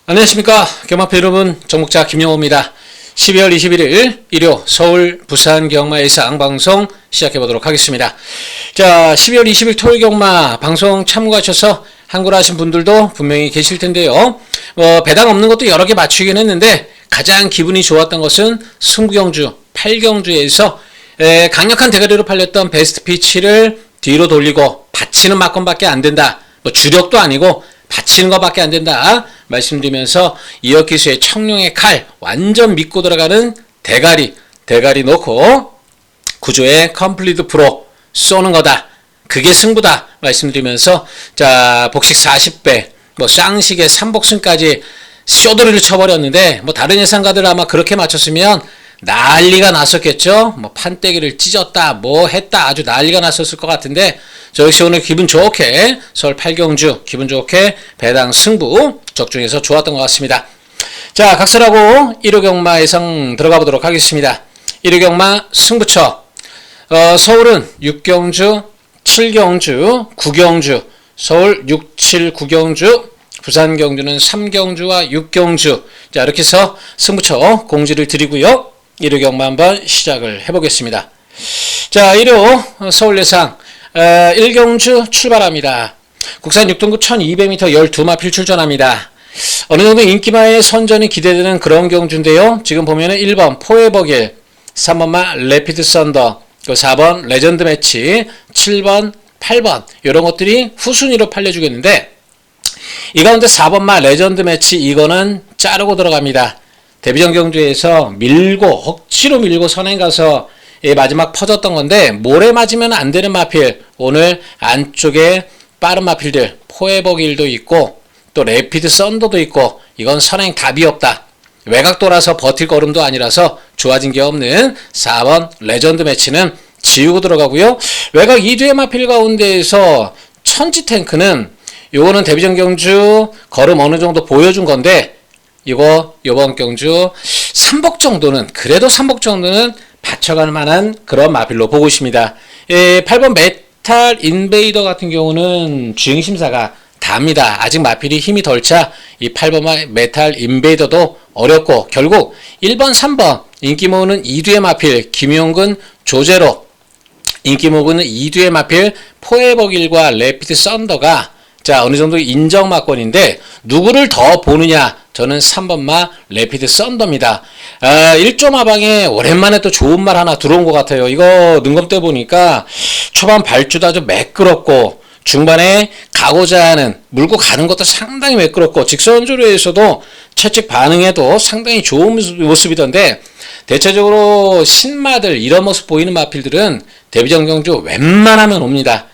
안녕하십니까 경마파 여러분, 정목자 김영호입니다. 12월 21일 일요 서울 부산 경마 예상 방송 시작해보도록 하겠습니다. 자, 12월 20일 토요일 경마 방송 참고하셔서 한구라 하신 분들도 분명히 계실 텐데요. 배당 없는 것도 여러 개 맞추긴 했는데 가장 기분이 좋았던 것은 승부경주 8경주에서 강력한 대가리로 팔렸던 베스트 피치를 뒤로 돌리고 받치는 막건밖에 안 된다. 주력도 아니고 받치는 것밖에 안 된다 말씀드리면서 이어키수의 청룡의 칼 완전 믿고 들어가는 대가리 놓고 구조의 컴플리트 프로 쏘는 거다, 그게 승부다 말씀드리면서, 자, 복식 40배 쌍식의 3복승까지 쇼도리를 쳐버렸는데, 다른 예상가들 아마 그렇게 맞췄으면 난리가 났었겠죠. 판때기를 찢었다 했다 아주 난리가 났었을 것 같은데, 저 역시 오늘 기분 좋게 서울 8경주 기분 좋게 배당 승부 적중해서 좋았던 것 같습니다. 자, 각설하고 1호 경마 예상 들어가 보도록 하겠습니다. 1호 경마 승부처, 서울은 6경주 7경주 9경주, 서울 6, 7, 9경주, 부산 경주는 3경주와 6경주. 자, 이렇게 해서 승부처 공지를 드리고요. 1호 경마 한번 시작을 해보겠습니다. 자, 1호 서울 예상 1경주 출발합니다. 국산 6등급 1200m 12마필 출전합니다. 어느 정도 인기마의 선전이 기대되는 그런 경주인데요. 지금 보면은 1번 포에버길, 3번마 레피드 썬더, 4번 레전드 매치, 7번 8번 이런 것들이 후순위로 팔려주겠는데, 이 가운데 4번마 레전드 매치 이거는 자르고 들어갑니다. 데뷔전 경주에서 억지로 밀고 선행 가서 마지막 퍼졌던 건데, 모래 맞으면 안 되는 마필, 오늘 안쪽에 빠른 마필들 포에버길도 있고 또 레피드 썬더도 있고, 이건 선행 답이 없다. 외곽 돌아서 버틸 걸음도 아니라서 좋아진 게 없는 4번 레전드 매치는 지우고 들어가고요. 외곽 2두의 마필 가운데에서 천지 탱크는 요거는 데뷔전 경주 걸음 어느 정도 보여준 건데, 요번 경주 3복 정도는, 그래도 3복 정도는 받쳐갈 만한 그런 마필로 보고 있습니다. 8번 메탈 인베이더 같은 경우는 주행심사가 답니다. 아직 마필이 힘이 덜 차 이 8번 메탈 인베이더도 어렵고, 결국 1번 3번 인기 모으는 2두의 마필 김용근 조제로, 인기 모으는 2두의 마필 포에버길과 레피드 썬더가 자 어느 정도 인정 마권인데, 누구를 더 보느냐, 저는 3번마 레피드 썬더입니다. 1조 마방에 오랜만에 또 좋은 말 하나 들어온 것 같아요. 이거 눈검 때 보니까 초반 발주도 아주 매끄럽고, 중반에 가고자 하는 물고 가는 것도 상당히 매끄럽고, 직선주로에서도 채찍 반응에도 상당히 좋은 모습이던데, 대체적으로 신마들 이런 모습 보이는 마필들은 데뷔전 경주 웬만하면 옵니다.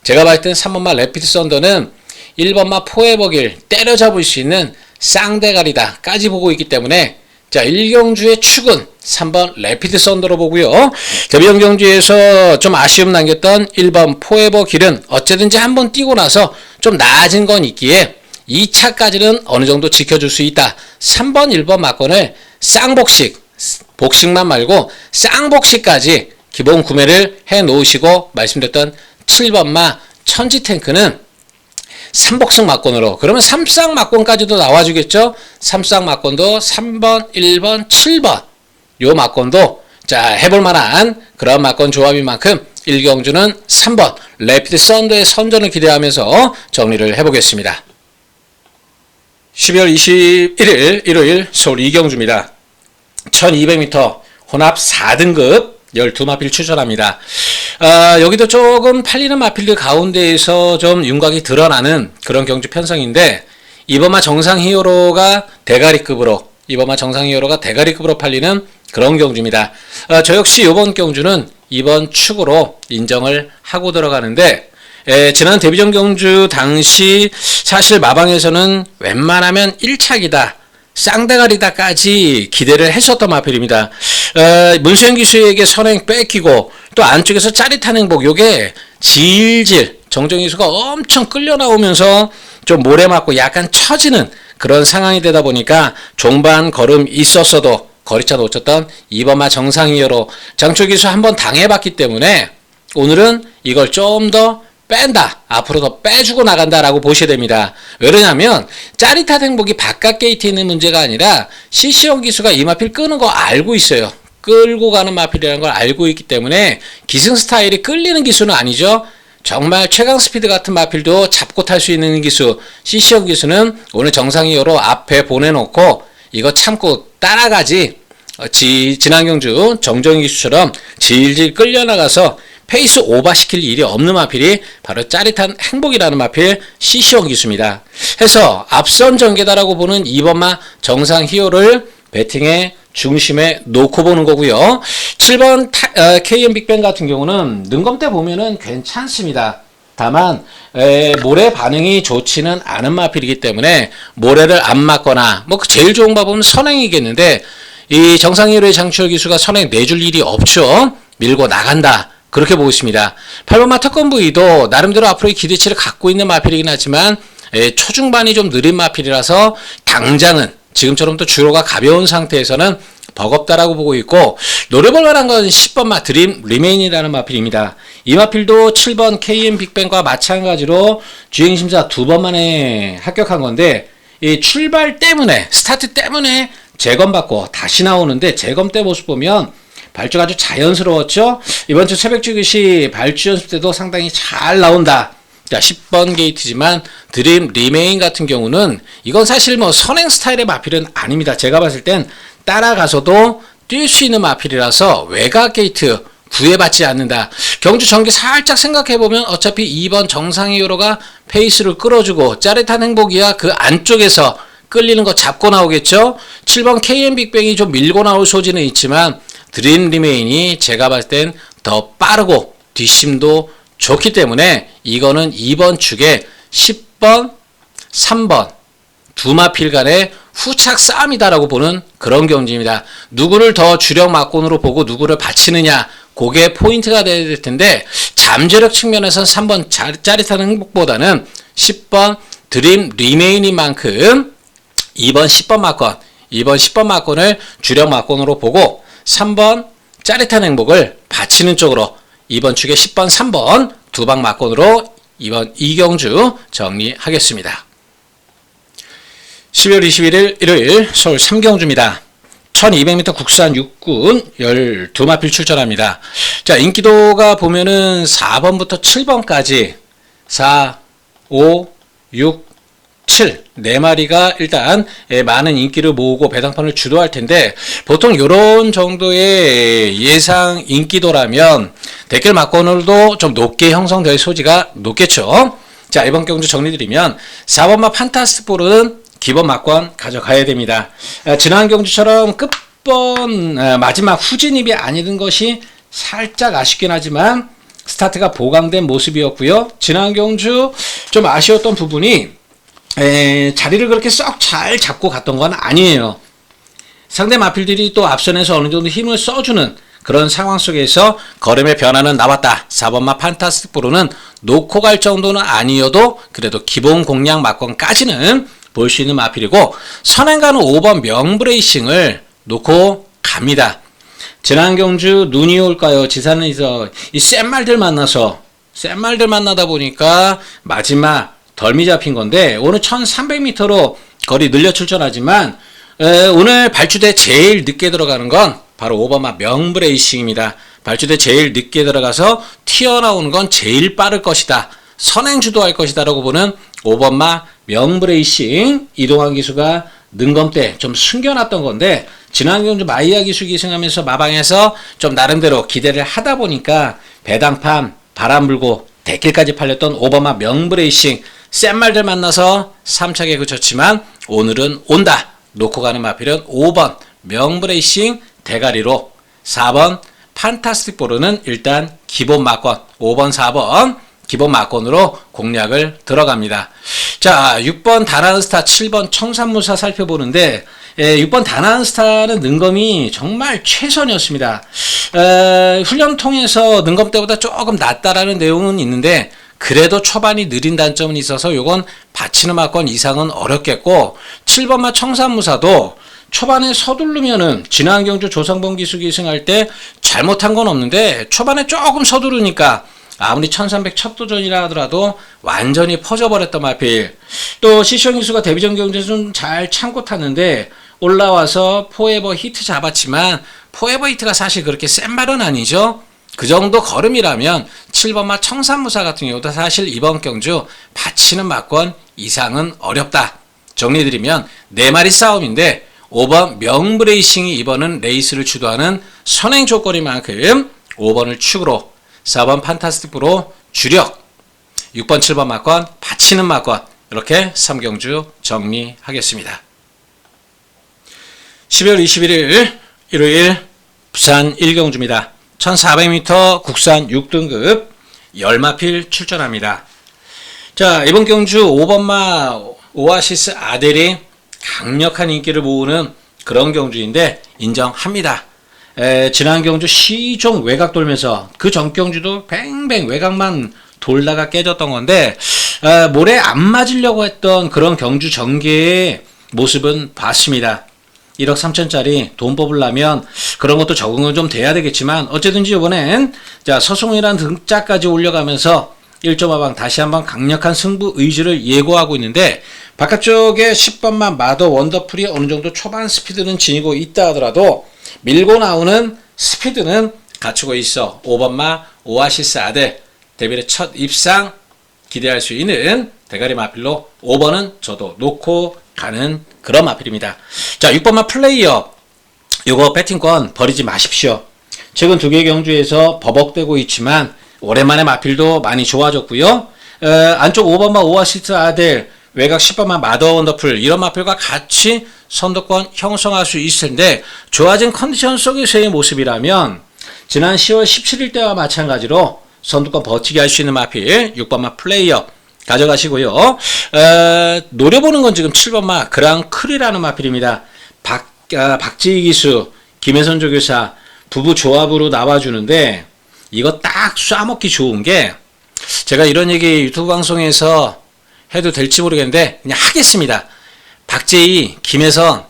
제가 봤을 땐 3번마 레피드 썬더는 1번마 포에버길 때려잡을 수 있는 쌍대가리다까지 보고 있기 때문에, 자 1경주의 축은 3번 레피드 썬더로 보고요. 데뷔전 경주에서 좀 아쉬움 남겼던 1번 포에버길은 어쨌든지 한번 뛰고 나서 좀 나아진 건 있기에 2차까지는 어느 정도 지켜줄 수 있다. 3번 1번 막건을 쌍복식, 복식만 말고 쌍복식까지 기본 구매를 해 놓으시고, 말씀드렸던 7번마 천지탱크는 3복승 막권으로, 그러면 3쌍 막권까지도 나와주겠죠. 3쌍 막권도 3번, 1번, 7번 요 막권도 자 해볼만한 그런 막권 조합인 만큼 1경주는 3번 레피드 썬더의 선전을 기대하면서 정리를 해보겠습니다. 12월 21일 일요일 서울 2경주입니다. 1200m 혼합 4등급 12마필 출전합니다. 여기도 조금 팔리는 마필들 가운데에서 좀 윤곽이 드러나는 그런 경주 편성인데, 이번마 정상 히어로가 대가리급으로 팔리는 그런 경주입니다. 저 역시 이번 경주는 이번 축으로 인정을 하고 들어가는데, 지난 데뷔전 경주 당시 사실 마방에서는 웬만하면 1차기다, 쌍대가리다까지 기대를 했었던 마필입니다. 문수영 기수에게 선행 뺏기고 또 안쪽에서 짜릿한 행복, 요게 질질 정정희수가 엄청 끌려 나오면서 좀 모래 맞고 약간 처지는 그런 상황이 되다 보니까 종반 걸음 있었어도 거리차 놓쳤던 2번마 정상이어로 장초기수 한번 당해봤기 때문에 오늘은 이걸 좀 더 뺀다. 앞으로 더 빼주고 나간다라고 보셔야 됩니다. 왜냐하면 짜릿한 행복이 바깥 게이트에 있는 문제가 아니라 CC형 기수가 이 마필 끄는 거 알고 있어요. 끌고 가는 마필이라는 걸 알고 있기 때문에 기승 스타일이 끌리는 기수는 아니죠. 정말 최강 스피드 같은 마필도 잡고 탈 수 있는 기수, CC형 기수는 오늘 정상이어로 앞에 보내놓고 이거 참고 따라가지. 지난 경주 정정희 기수처럼 질질 끌려나가서 페이스 오버시킬 일이 없는 마필이 바로 짜릿한 행복이라는 마필 CC형 기수입니다. 해서 앞선 전개다라고 보는 2번마 정상 히어를 배팅의 중심에 놓고 보는 거고요. 7번 KM 빅뱅 같은 경우는 능검 때 보면은 괜찮습니다. 다만 모래 반응이 좋지는 않은 마필이기 때문에 모래를 안 맞거나 뭐 제일 좋은 방법은 선행이겠는데 이 정상 히어로의 장추열 기수가 선행 내줄 일이 없죠. 밀고 나간다. 그렇게 보고 있습니다. 8번마 특권 부위도 나름대로 앞으로의 기대치를 갖고 있는 마필이긴 하지만 초중반이 좀 느린 마필이라서 당장은 지금처럼 또 주로가 가벼운 상태에서는 버겁다라고 보고 있고 노려볼 만한 건 10번마 드림 리메인이라는 마필입니다. 이 마필도 7번 KM 빅뱅과 마찬가지로 주행심사 2번 만에 합격한 건데 이 출발 때문에 스타트 때문에 재검받고 다시 나오는데 재검 때 모습 보면 발주가 아주 자연스러웠죠. 이번 주 새벽 주기시 발주 연습 때도 상당히 잘 나온다. 자, 10번 게이트지만 드림 리메인 같은 경우는 이건 사실 뭐 선행 스타일의 마필은 아닙니다. 제가 봤을 땐 따라가서도 뛸 수 있는 마필이라서 외곽 게이트 구애받지 않는다. 경주 전개 살짝 생각해보면 어차피 2번 정상희 요로가 페이스를 끌어주고 짜릿한 행복이야 그 안쪽에서 끌리는 거 잡고 나오겠죠. 7번 KM 빅뱅이 좀 밀고 나올 소지는 있지만 드림 리메인이 제가 봤을 땐 더 빠르고 뒷심도 좋기 때문에 이거는 2번 축에 10번, 3번 두 마필 간의 후착 싸움이다라고 보는 그런 경지입니다. 누구를 더 주력 막곤으로 보고 누구를 바치느냐 그게 포인트가 될 텐데 잠재력 측면에서는 3번 짜릿한 행복보다는 10번 드림 리메인인 만큼 2번 10번 막권 2번 10번 막권을 주력 막권으로 보고 3번 짜릿한 행복을 바치는 쪽으로 2번 축에 10번 3번 두방 막권으로 이번 이경주 정리하겠습니다. 12월 21일 일요일 서울 3경주입니다. 1200m 국산 육군 12마필 출전합니다. 자, 인기도가 보면은 4번부터 7번까지 4, 5, 6, 7, 4마리가 일단 많은 인기를 모으고 배당판을 주도할 텐데 보통 이런 정도의 예상 인기도라면 댓글 막권으로도 좀 높게 형성될 소지가 높겠죠. 자, 이번 경주 정리드리면 4번마 판타스틱 볼은 기본 막권 가져가야 됩니다. 지난 경주처럼 끝번 마지막 후진입이 아니던 것이 살짝 아쉽긴 하지만 스타트가 보강된 모습이었고요. 지난 경주 좀 아쉬웠던 부분이 자리를 그렇게 썩 잘 잡고 갔던 건 아니에요. 상대 마필들이 또 앞선에서 어느 정도 힘을 써주는 그런 상황 속에서 걸음의 변화는 나왔다. 4번마 판타스틱 브로는 놓고 갈 정도는 아니어도 그래도 기본 공략 막권까지는 볼 수 있는 마필이고 선행가는 5번 명브레이싱을 놓고 갑니다. 지난 경주 눈이 올까요? 지산에서 이 센 말들 만나다 보니까 마지막 덜미 잡힌 건데 오늘 1300m로 거리 늘려 출전하지만 오늘 발주대 제일 늦게 들어가는 건 바로 5번마 명브레이싱입니다. 발주대 제일 늦게 들어가서 튀어나오는 건 제일 빠를 것이다. 선행 주도할 것이다 라고 보는 5번마 명브레이싱 이동환 기수가 능검 때 좀 숨겨놨던 건데 지난 경주 마이야 기수 기승하면서 마방에서 좀 나름대로 기대를 하다 보니까 배당판 바람 불고 대길까지 팔렸던 5번마 명브레이싱 센 말들 만나서 3차게 그쳤지만 오늘은 온다. 놓고 가는 마필은 5번 명브레이싱 대가리로 4번 판타스틱 보르는 일단 기본 막권 5번 4번 기본 막권으로 공략을 들어갑니다. 자, 6번 다나은스타 7번 청산무사 살펴보는데 6번 다나은스타는 능검이 정말 최선이었습니다. 훈련 통해서 능검 때보다 조금 낫다라는 내용은 있는데 그래도 초반이 느린 단점은 있어서 요건 받치는 막권 이상은 어렵겠고 7번마 청산무사도 초반에 서두르면은 지난 경주 조성범 기수 기승할 때 잘못한 건 없는데 초반에 조금 서두르니까 아무리 1300 첫 도전이라 하더라도 완전히 퍼져버렸던 마필. 또 시시형 기수가 데뷔전 경기에서 좀 잘 참고 탔는데 올라와서 포에버 히트 잡았지만 포에버 히트가 사실 그렇게 센 말은 아니죠. 그 정도 걸음이라면 7번마 청산무사 같은 경우도 사실 이번 경주 받치는 막권 이상은 어렵다. 정리해드리면 4마리 싸움인데 5번 명브레이싱이 이번은 레이스를 주도하는 선행 조건이만큼 5번을 축으로 4번 판타스틱으로 주력 6번 7번 막권 받치는 막권 이렇게 3경주 정리하겠습니다. 12월 21일 일요일 부산 1경주입니다. 1400m 국산 6등급 10마필 출전합니다. 자, 이번 경주 5번마 오아시스 아델이 강력한 인기를 모으는 그런 경주인데 인정합니다. 지난 경주 시종 외곽 돌면서 그 전 경주도 뱅뱅 외곽만 돌다가 깨졌던 건데 모래 안 맞으려고 했던 그런 경주 전개의 모습은 봤습니다. 1억 3천짜리 돈 뽑으려면 그런 것도 적응은 좀 돼야 되겠지만 어쨌든지 이번엔 자 서송이란 등짝까지 올려가면서 1.5방 다시 한번 강력한 승부 의지를 예고하고 있는데 바깥쪽에 10번만 마더 원더풀이 어느 정도 초반 스피드는 지니고 있다 하더라도 밀고 나오는 스피드는 갖추고 있어 5번마 오아시스 아델 데뷔의 첫 입상 기대할 수 있는 대가리 마필로 5번은 저도 놓고 가는 그런 마필입니다. 자, 6번마 플레이어 요거 배팅권 버리지 마십시오. 최근 2개 경주에서 버벅대고 있지만 오랜만에 마필도 많이 좋아졌고요. 안쪽 5번마 오아시스 아델 외곽 10번마 마더 원더풀 이런 마필과 같이 선두권 형성할 수 있을 텐데 좋아진 컨디션 속에서의 모습이라면 지난 10월 17일 때와 마찬가지로 선두권 버티게 할 수 있는 마필 6번마 플레이어 가져가시고요. 노려보는 건 지금 7번마 그랑크리라는 마필입니다. 박지희 기수, 김혜선 조교사 부부 조합으로 나와주는데 이거 딱 쏴먹기 좋은 게 제가 이런 얘기 유튜브 방송에서 해도 될지 모르겠는데 그냥 하겠습니다. 박재희, 김혜선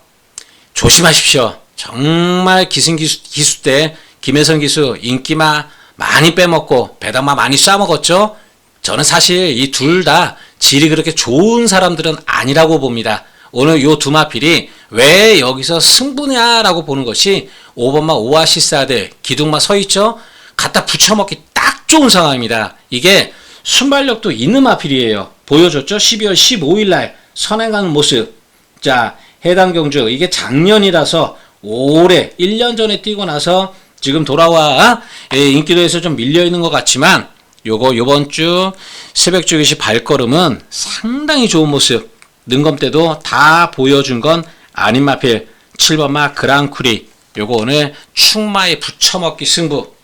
조심하십시오. 정말 기수 때 김혜선 기수 인기마 많이 빼먹고 배당마 많이 쏴먹었죠. 저는 사실 이 둘 다 질이 그렇게 좋은 사람들은 아니라고 봅니다. 오늘 요 두 마필이 왜 여기서 승부냐라고 보는 것이 5번마 오아시스 아델 기둥마 서있죠. 갖다 붙여먹기 딱 좋은 상황입니다. 이게 순발력도 있는 마필이에요. 보여줬죠. 12월 15일날 선행하는 모습. 자, 해당 경주 이게 작년이라서 올해 1년 전에 뛰고 나서 지금 돌아와 인기도에서 좀 밀려있는 것 같지만 요거 요번 주 새벽 주기시 발걸음은 상당히 좋은 모습. 능검 때도 다 보여준 건 아닌 마필 7번마 그랑크리 요거 오늘 충마에 붙여먹기 승부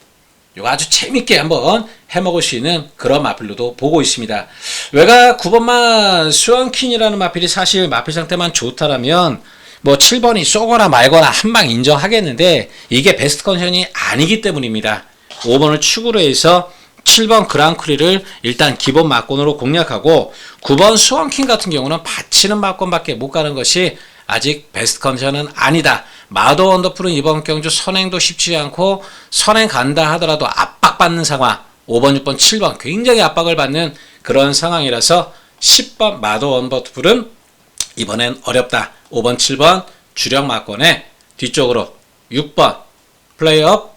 요거 아주 재밌게 한번 해먹을 수 있는 그런 마필로도 보고 있습니다. 외가 9번마 스원킨이라는 마필이 사실 마필 상태만 좋다라면 뭐 7번이 쏘거나 말거나 한방 인정하겠는데 이게 베스트 컨디션이 아니기 때문입니다. 5번을 축으로 해서 7번 그랑크리를 일단 기본 막권으로 공략하고 9번 스원킨 같은 경우는 받치는 막권밖에 못 가는 것이 아직 베스트 컨디션은 아니다. 마더 원더풀은 이번 경주 선행도 쉽지 않고 선행 간다 하더라도 압박받는 상황 5번, 6번, 7번 굉장히 압박을 받는 그런 상황이라서 10번 마더 원더풀은 이번엔 어렵다. 5번, 7번 주력 막권에 뒤쪽으로 6번 플레이업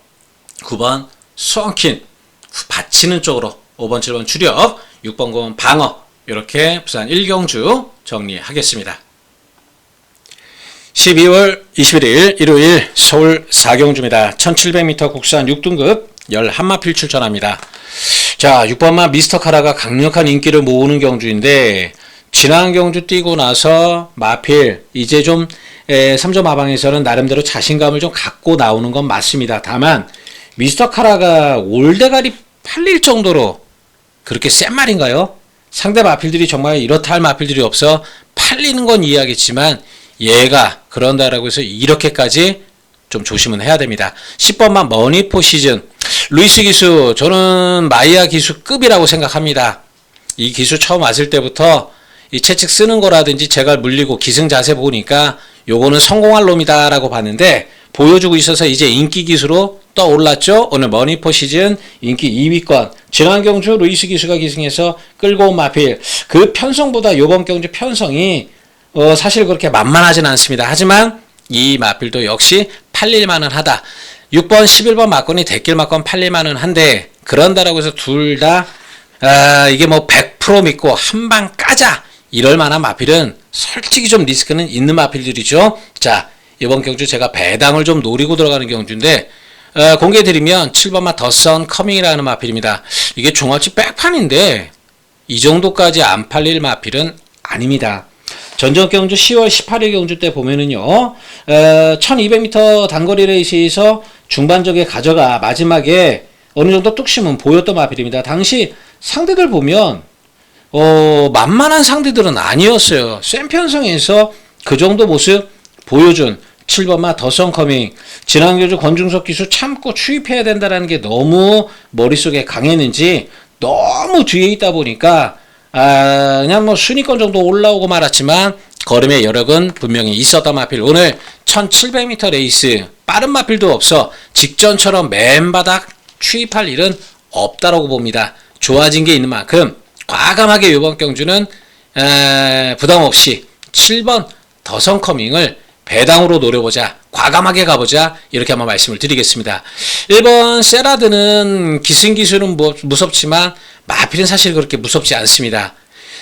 9번 스원킨 받치는 쪽으로 5번, 7번 주력 6번, 9번 방어 이렇게 부산 1경주 정리하겠습니다. 12월 21일 일요일 서울 4경주입니다. 1700m 국산 6등급 11마필 출전합니다. 자, 6번마 미스터카라가 강력한 인기를 모으는 경주인데 지난 경주 뛰고 나서 마필 이제 좀 3점 하방에서는 나름대로 자신감을 좀 갖고 나오는 건 맞습니다. 다만 미스터카라가 올대가리 팔릴 정도로 그렇게 센 말인가요? 상대 마필들이 정말 이렇다 할 마필들이 없어 팔리는 건 이해하겠지만 얘가 그런다라고 해서 이렇게까지 좀 조심은 해야 됩니다. 10번만 머니포 시즌 루이스 기수 저는 마이야 기수급이라고 생각합니다. 이 기수 처음 왔을 때부터 이 채찍 쓰는 거라든지 제가 물리고 기승 자세 보니까 요거는 성공할 놈이다 라고 봤는데 보여주고 있어서 이제 인기 기수로 떠올랐죠. 오늘 머니포 시즌 인기 2위권 지난 경주 루이스 기수가 기승해서 끌고 온 마필 그 편성보다 요번 경주 편성이 사실 그렇게 만만하진 않습니다. 하지만 이 마필도 역시 팔릴만은 하다. 6번 11번 막건이 대길 막건 팔릴만은 한데 그런다라고 해서 둘 다 이게 뭐 100% 믿고 한 방 까자 이럴 만한 마필은 솔직히 좀 리스크는 있는 마필들이죠. 자, 이번 경주 제가 배당을 좀 노리고 들어가는 경주인데 공개드리면 7번마 더선 커밍이라는 마필입니다. 이게 종합치 백판인데 이 정도까지 안 팔릴 마필은 아닙니다. 전전 경주 10월 18일 경주 때 보면은요 1200m 단거리 레이스에서 중반적에 가져가 마지막에 어느 정도 뚝심은 보였던 마필입니다. 당시 상대들 보면 만만한 상대들은 아니었어요. 센 편성에서 그 정도 모습 보여준 7번마 더선 커밍 지난 경주 권중석 기수 참고 추입해야 된다는 게 너무 머릿속에 강했는지 너무 뒤에 있다 보니까 그냥 뭐 순위권 정도 올라오고 말았지만 걸음의 여력은 분명히 있었던 마필. 오늘 1700m 레이스 빠른 마필도 없어 직전처럼 맨바닥 추입할 일은 없다라고 봅니다. 좋아진 게 있는 만큼 과감하게 이번 경주는 부담 없이 7번 더선 커밍을 배당으로 노려보자. 과감하게 가보자. 이렇게 한번 말씀을 드리겠습니다. 1번 세라드는 기승기수는 무섭지만 마필은 사실 그렇게 무섭지 않습니다.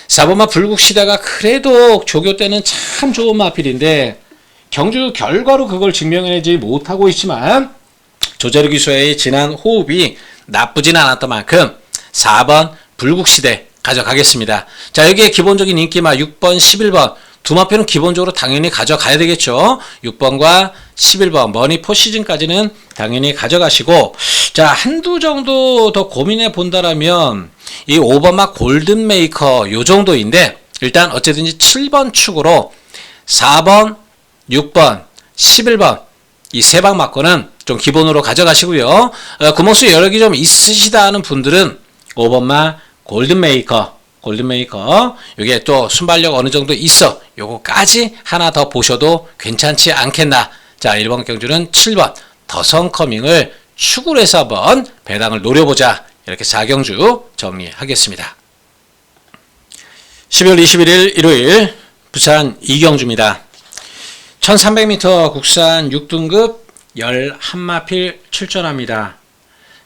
4번마 불국시대가 그래도 조교 때는 참 좋은 마필인데 경주 결과로 그걸 증명해내지 못하고 있지만 조재르 기수의 지난 호흡이 나쁘진 않았던 만큼 4번 불국시대 가져가겠습니다. 자, 여기에 기본적인 인기마 6번 11번 두 마표는 기본적으로 당연히 가져가야 되겠죠. 6번과 11번 머니포 시즌까지는 당연히 가져가시고 자, 한두 정도 더 고민해 본다라면 이 5번마 골든메이커 요 정도인데 일단 어쨌든지 7번 축으로 4번, 6번, 11번 이 세 방 맞고는 좀 기본으로 가져가시고요. 구멍수 여력이 좀 있으시다 하는 분들은 5번마 골든메이커 요게 또 순발력 어느 정도 있어 요거까지 하나 더 보셔도 괜찮지 않겠나. 자, 1번 경주는 7번 더선 커밍을 축으로 해서 한번 배당을 노려보자. 이렇게 4경주 정리하겠습니다. 12월 21일 일요일 부산 2경주입니다. 1300m 국산 6등급 11마필 출전합니다.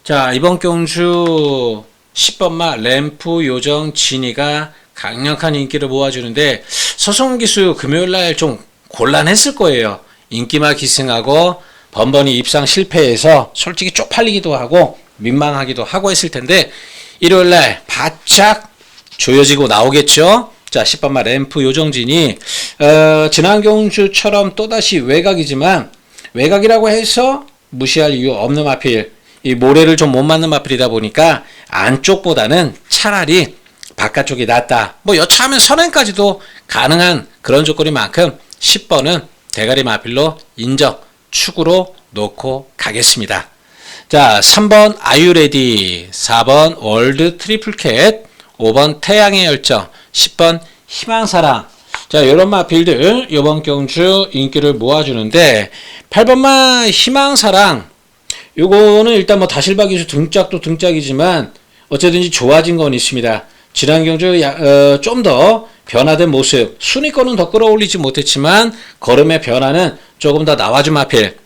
자, 이번 경주 10번마 램프 요정 진이가 강력한 인기를 모아주는데 서성기수 금요일날 좀 곤란했을 거예요. 인기마 기승하고 번번이 입상 실패해서 솔직히 쪽팔리기도 하고 민망하기도 하고 했을 텐데 일요일날 바짝 조여지고 나오겠죠. 자, 10번마 램프 요정진이 지난 경주처럼 또다시 외곽이지만 외곽이라고 해서 무시할 이유 없는 마필 이 모래를 좀 못 맞는 마필이다 보니까 안쪽보다는 차라리 바깥쪽이 낫다. 뭐 여차하면 선행까지도 가능한 그런 조건인 만큼 10번은 대가리 마필로 인정 축으로 놓고 가겠습니다. 자, 3번 아유레디, 4번 월드 트리플캣, 5번 태양의 열정, 10번 희망사랑. 자, 이런 마필들 이번 경주 인기를 모아주는데 8번마 희망사랑 요거는 일단 뭐 다실바 기수 등짝도 등짝이지만 어쨌든지 좋아진 건 있습니다. 지난 경주 좀 더 변화된 모습 순위권은 더 끌어올리지 못했지만 걸음의 변화는 조금 더 나와준 마필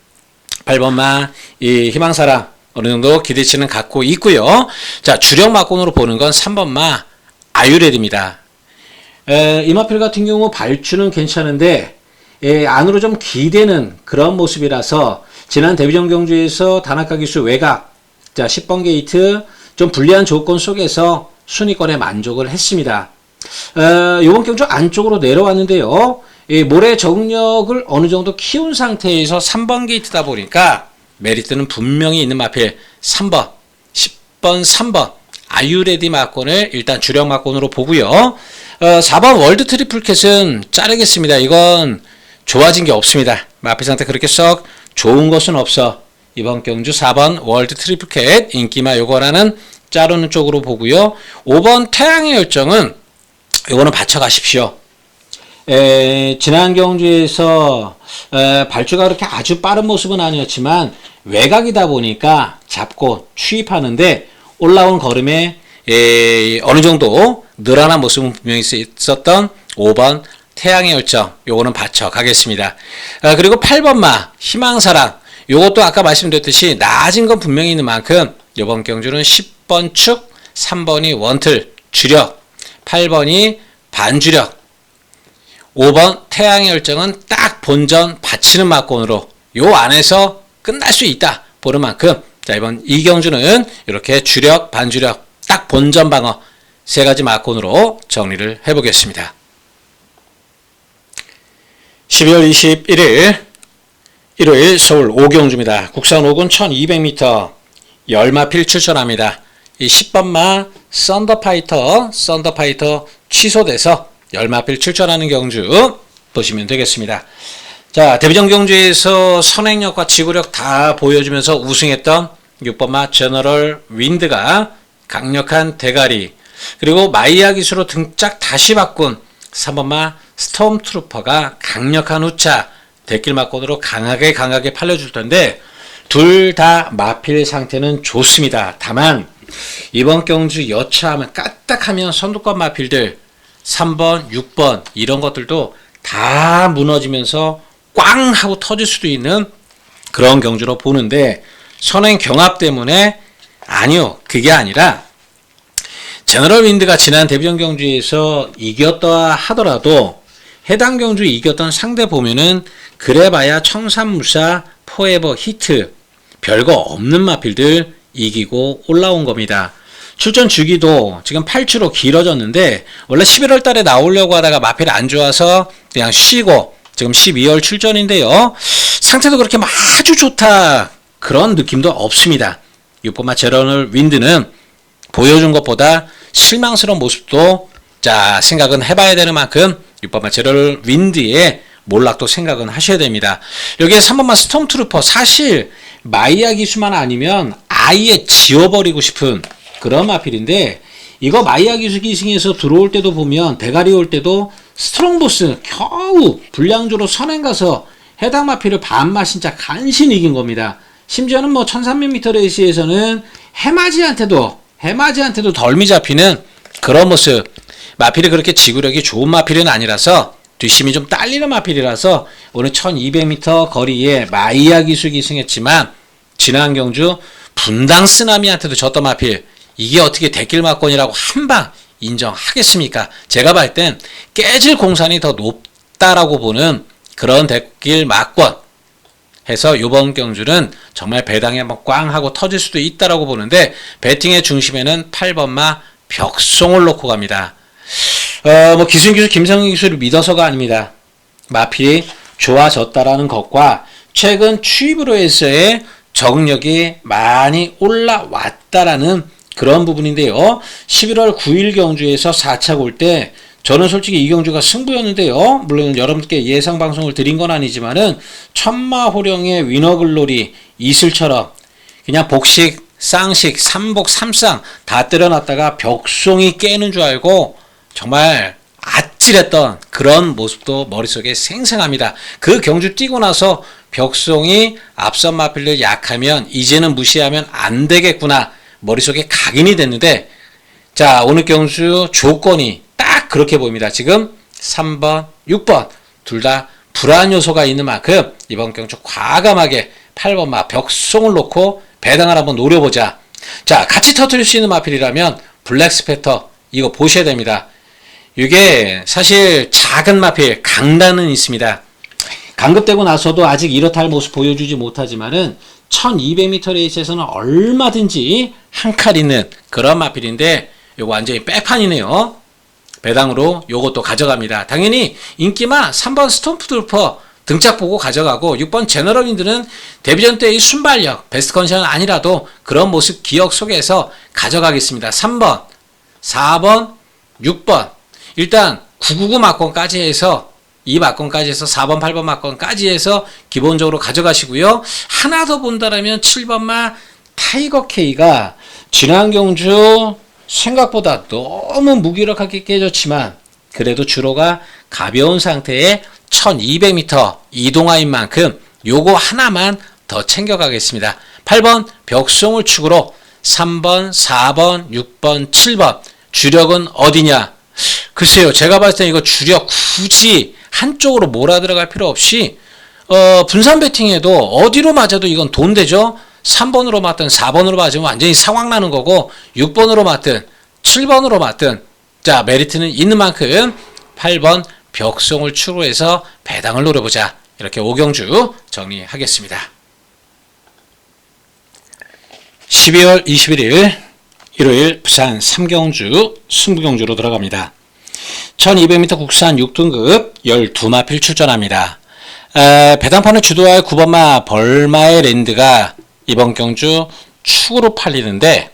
8번마 이 희망사랑 어느 정도 기대치는 갖고 있고요. 자, 주력 막공으로 보는 건 3번마 아유렐입니다. 이 마필 같은 경우 발주는 괜찮은데 안으로 좀 기대는 그런 모습이라서 지난 데뷔전 경주에서 다나카 기수 외곽, 자 10번 게이트 좀 불리한 조건 속에서 순위권에 만족을 했습니다. 이번 경주 안쪽으로 내려왔는데요. 이 모래 적응력을 어느 정도 키운 상태에서 3번 게이트다 보니까 메리트는 분명히 있는 마필 3번, 10번, 3번 아유레디 막권을 일단 주력 막권으로 보고요. 4번 월드 트리플캣은 자르겠습니다. 이건 좋아진 게 없습니다. 마필 상태 그렇게 썩 좋은 것은 없어. 이번 경주 4번 월드 트리플캣 인기마 요거라는 자르는 쪽으로 보고요. 5번 태양의 열정은 요거는 받쳐가십시오. 지난 경주에서 발주가 그렇게 아주 빠른 모습은 아니었지만 외곽이다 보니까 잡고 취입하는데 올라온 걸음에 어느 정도 늘어난 모습은 분명히 있었던 5번 태양의 열정, 요거는 받쳐 가겠습니다. 그리고 8번 마 희망사랑, 요것도 아까 말씀드렸듯이 낮은 건 분명히 있는 만큼 이번 경주는 10번 축, 3번이 원틀 주력, 8번이 반주력, 5번 태양의 열정은 딱 본전 받치는 막권으로 요 안에서 끝날 수 있다 보는 만큼, 자, 이번 이 경주는 이렇게 주력, 반주력, 딱 본전 방어 세 가지 막권으로 정리를 해보겠습니다. 12월 21일 일요일 서울 5경주입니다. 국산 5군 1200m 10마필 출전합니다. 이 10번마 썬더파이터 취소돼서 10마필 출전하는 경주 보시면 되겠습니다. 자, 데뷔전 경주에서 선행력과 지구력 다 보여주면서 우승했던 6번마 제너럴 윈드가 강력한 대가리, 그리고 마이야 기수로 등짝 다시 바꾼 3번마 스톰트루퍼가 강력한 우차, 대길 막권으로 강하게 팔려줄 텐데 둘 다 마필 상태는 좋습니다. 다만 이번 경주 여차하면 까딱하면 선두권 마필들 3번, 6번 이런 것들도 다 무너지면서 꽝 하고 터질 수도 있는 그런 경주로 보는데, 선행 경합 때문에 아니요, 그게 아니라 제너럴 윈드가 지난 데뷔전 경주에서 이겼다 하더라도 해당 경주 이겼던 상대 보면은 그래봐야 청산무사, 포에버, 히트 별거 없는 마필들 이기고 올라온 겁니다. 출전 주기도 지금 8주로 길어졌는데 원래 11월 달에 나오려고 하다가 마필이 안 좋아서 그냥 쉬고 지금 12월 출전인데요. 상태도 그렇게 아주 좋다 그런 느낌도 없습니다. 6번마 제너럴 윈드는 보여준 것보다 실망스러운 모습도 자 생각은 해봐야 되는 만큼 6번마 제너럴 윈드의 몰락도 생각은 하셔야 됩니다. 여기에 3번마 스톰트루퍼, 사실 마이야 기수만 아니면 아예 지워버리고 싶은 그런 마필인데, 이거 마이야 기수 기승에서 들어올 때도 보면 대가리 올 때도 스트롱보스 겨우 불량주로 선행 가서 해당 마필을 반마신자 간신히 이긴 겁니다. 심지어는 1300m 레이스에서는 해마지한테도 덜미 잡히는 그런 모습. 마필이 그렇게 지구력이 좋은 마필은 아니라서 뒷심이 좀 딸리는 마필이라서 오늘 1200m 거리에 마이야 기수 기승했지만 지난 경주 분당 쓰나미한테도 졌던 마필, 이게 어떻게 대길 막권이라고 한방 인정하겠습니까? 제가 볼 땐 깨질 공산이 더 높다라고 보는 그런 대길 막권 해서 이번 경주는 정말 배당이 한번 꽝 하고 터질 수도 있다라고 보는데, 배팅의 중심에는 8번마 벽송을 놓고 갑니다. 기순 기수, 김성희 기수를 믿어서가 아닙니다. 마필이 좋아졌다라는 것과 최근 취입으로 해서의 적응력이 많이 올라왔다라는 그런 부분인데요. 11월 9일 경주에서 4차 골 때 저는 솔직히 이 경주가 승부였는데요. 물론 여러분께 예상 방송을 드린 건 아니지만은 천마호령의 위너글로리 이슬처럼 그냥 복식, 쌍식, 삼복, 삼쌍 다 때려놨다가 벽송이 깨는 줄 알고 정말 아찔했던 그런 모습도 머릿속에 생생합니다. 그 경주 뛰고 나서 벽송이 앞선 마필들 약하면 이제는 무시하면 안 되겠구나 머릿속에 각인이 됐는데, 자, 오늘 경주 조건이 딱 그렇게 보입니다. 지금 3번, 6번 둘 다 불안 요소가 있는 만큼 이번 경주 과감하게 8번마 벽송을 놓고 배당을 한번 노려보자. 자, 같이 터뜨릴 수 있는 마필이라면 블랙스페터 이거 보셔야 됩니다. 이게 사실 작은 마필 강단은 있습니다. 강급되고 나서도 아직 이렇다 할 모습 보여주지 못하지만은 1200m 레이스에서는 얼마든지 한 칼 있는 그런 마필인데 요거 완전히 빼판이네요. 배당으로 요것도 가져갑니다. 당연히 인기마 3번 스톰프트루퍼 등짝 보고 가져가고, 6번 제너럴 윈드는 데뷔전 때의 순발력 베스트 컨디션은 아니라도 그런 모습 기억 속에서 가져가겠습니다. 3번, 4번, 6번 일단 999 막권까지 해서 이 막권까지 해서 4번, 8번 막권까지 해서 기본적으로 가져가시고요. 하나 더 본다라면 7번마 타이거 K가 지난 경주 생각보다 너무 무기력하게 깨졌지만 그래도 주로가 가벼운 상태에 1200m 이동화인 만큼 요거 하나만 더 챙겨가겠습니다. 8번 벽송을 축으로 3번, 4번, 6번, 7번 주력은 어디냐? 글쎄요, 제가 봤을 때 이거 주력 굳이 한쪽으로 몰아 들어갈 필요 없이 분산 배팅에도 어디로 맞아도 이건 돈 되죠. 3번으로 맞든 4번으로 맞으면 완전히 상황 나는 거고 6번으로 맞든 7번으로 맞든 자 메리트는 있는 만큼 8번 벽송을 추구해서 배당을 노려보자. 이렇게 오경주 정리하겠습니다. 12월 21일 일요일 부산 3경주 승부경주로 들어갑니다. 1200m 국산 6등급 12마필 출전합니다. 배당판을 주도할 9번마 벌마의 랜드가 이번 경주 축으로 팔리는데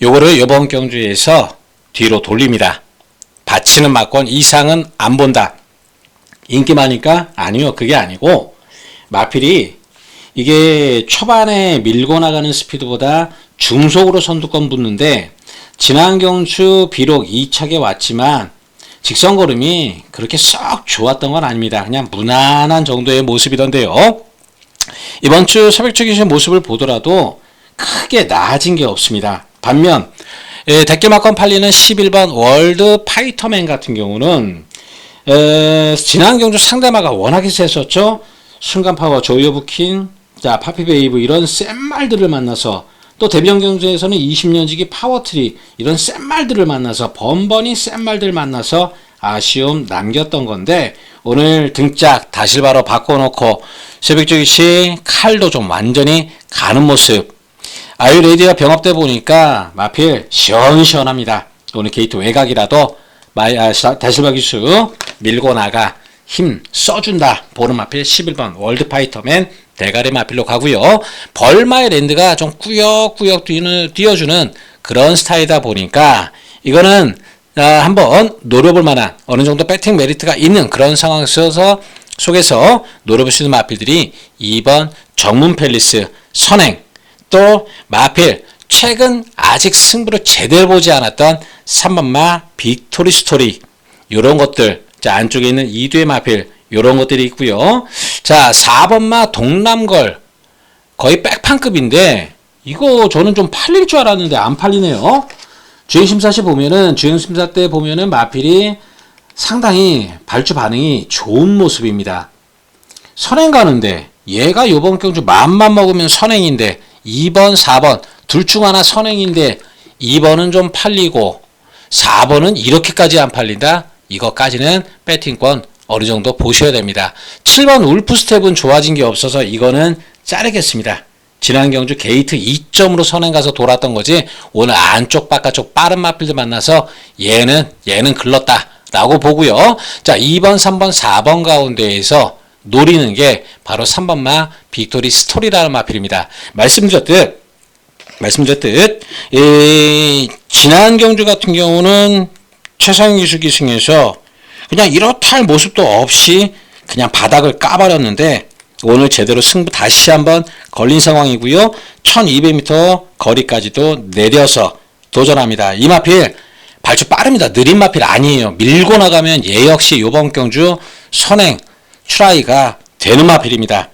요거를 이번 경주에서 뒤로 돌립니다. 받치는 막권 이상은 안 본다. 인기 많으니까? 아니요, 그게 아니고 마필이 이게 초반에 밀고 나가는 스피드보다 중속으로 선두권 붙는데 지난 경주 비록 2차게 왔지만 직선 걸음이 그렇게 썩 좋았던 건 아닙니다. 그냥 무난한 정도의 모습이던데요. 이번 주 새벽주 기준 모습을 보더라도 크게 나아진 게 없습니다. 반면 대결막권 팔리는 11번 월드 파이터맨 같은 경우는 지난 경주 상대마가 워낙에 셌었죠. 순간파워, 조이오브킨, 자 파피베이브 이런 센 말들을 만나서 또 대변 경주에서는 20년지기 파워트리 이런 센 말들을 만나서 번번이 센 말들 만나서 아쉬움 남겼던 건데 오늘 등짝 다실바로 바꿔놓고 새벽주기시 칼도 좀 완전히 가는 모습. 아유레디가 병업돼 보니까 마필 시원시원합니다. 오늘 게이트 외곽이라도 다실바 기수 밀고 나가 힘 써준다. 보는 마필 11번 월드파이터맨 대가리 마필로 가고요. 벌마의 랜드가 좀 꾸역꾸역 뛰어주는 그런 스타일이다 보니까 이거는 한번 노려볼 만한 어느 정도 배팅 메리트가 있는 그런 상황 속에서 노려볼 수 있는 마필들이 2번 정문 팰리스 선행 또 마필 최근 아직 승부를 제대로 보지 않았던 3번마 빅토리 스토리 이런 것들 자 안쪽에 있는 2두의 마필 요런 것들이 있고요. 자 4번마 동남걸 거의 백판급인데 이거 저는 좀 팔릴 줄 알았는데 안 팔리네요. 주행심사 보면은 주행심사 때 보면은 마필이 상당히 발주 반응이 좋은 모습입니다. 선행 가는데 얘가 요번 경주 맘만 먹으면 선행인데 2번 4번 둘 중 하나 선행인데 2번은 좀 팔리고 4번은 이렇게까지 안 팔린다. 이거까지는 배팅권 어느 정도 보셔야 됩니다. 7번 울프 스텝은 좋아진 게 없어서 이거는 자르겠습니다. 지난 경주 게이트 2점으로 선행 가서 돌았던 거지 오늘 안쪽 바깥쪽 빠른 마필들 만나서 얘는 글렀다 라고 보고요. 자 2번 3번 4번 가운데에서 노리는 게 바로 3번마 빅토리 스토리라는 마필입니다. 말씀드렸듯 지난 경주 같은 경우는 최상위 기수 기승에서 그냥 이렇다 할 모습도 없이 그냥 바닥을 까버렸는데 오늘 제대로 승부 다시 한번 걸린 상황이고요. 1200m 거리까지도 내려서 도전합니다. 이 마필 발주 빠릅니다. 느린 마필 아니에요. 밀고 나가면 얘 역시 이번 경주 선행 트라이가 되는 마필입니다.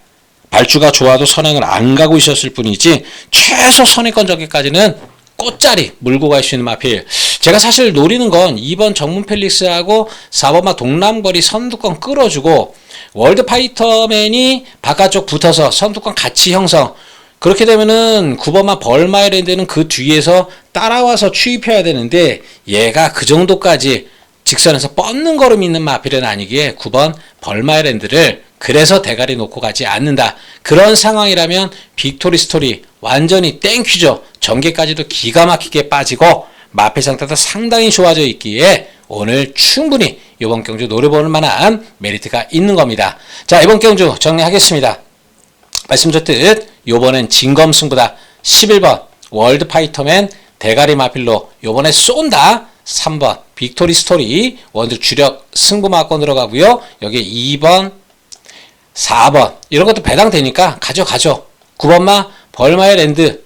발주가 좋아도 선행을 안 가고 있었을 뿐이지 최소 선행권 저기까지는 꽃자리 물고 갈 수 있는 마필. 제가 사실 노리는 건 2번 정문 팰리스하고 4번마 동남거리 선두권 끌어주고 월드 파이터맨이 바깥쪽 붙어서 선두권 같이 형성. 그렇게 되면은 9번마 벌마이랜드는 그 뒤에서 따라와서 추입해야 되는데 얘가 그 정도까지 직선에서 뻗는 걸음 있는 마필은 아니기에 9번 벌마이랜드를 그래서 대가리 놓고 가지 않는다. 그런 상황이라면 빅토리 스토리 완전히 땡큐죠. 전개까지도 기가 막히게 빠지고 마필 상태도 상당히 좋아져 있기에 오늘 충분히 이번 경주 노려볼 만한 메리트가 있는 겁니다. 자 이번 경주 정리하겠습니다. 말씀드렸듯 요번엔 진검승부다. 11번 월드 파이터맨 대가리 마필로 요번에 쏜다. 3번 빅토리 스토리 원두 주력 승부 막권 들어가고요. 여기 2번 4번 이런 것도 배당되니까 가져 9번마 벌마의 랜드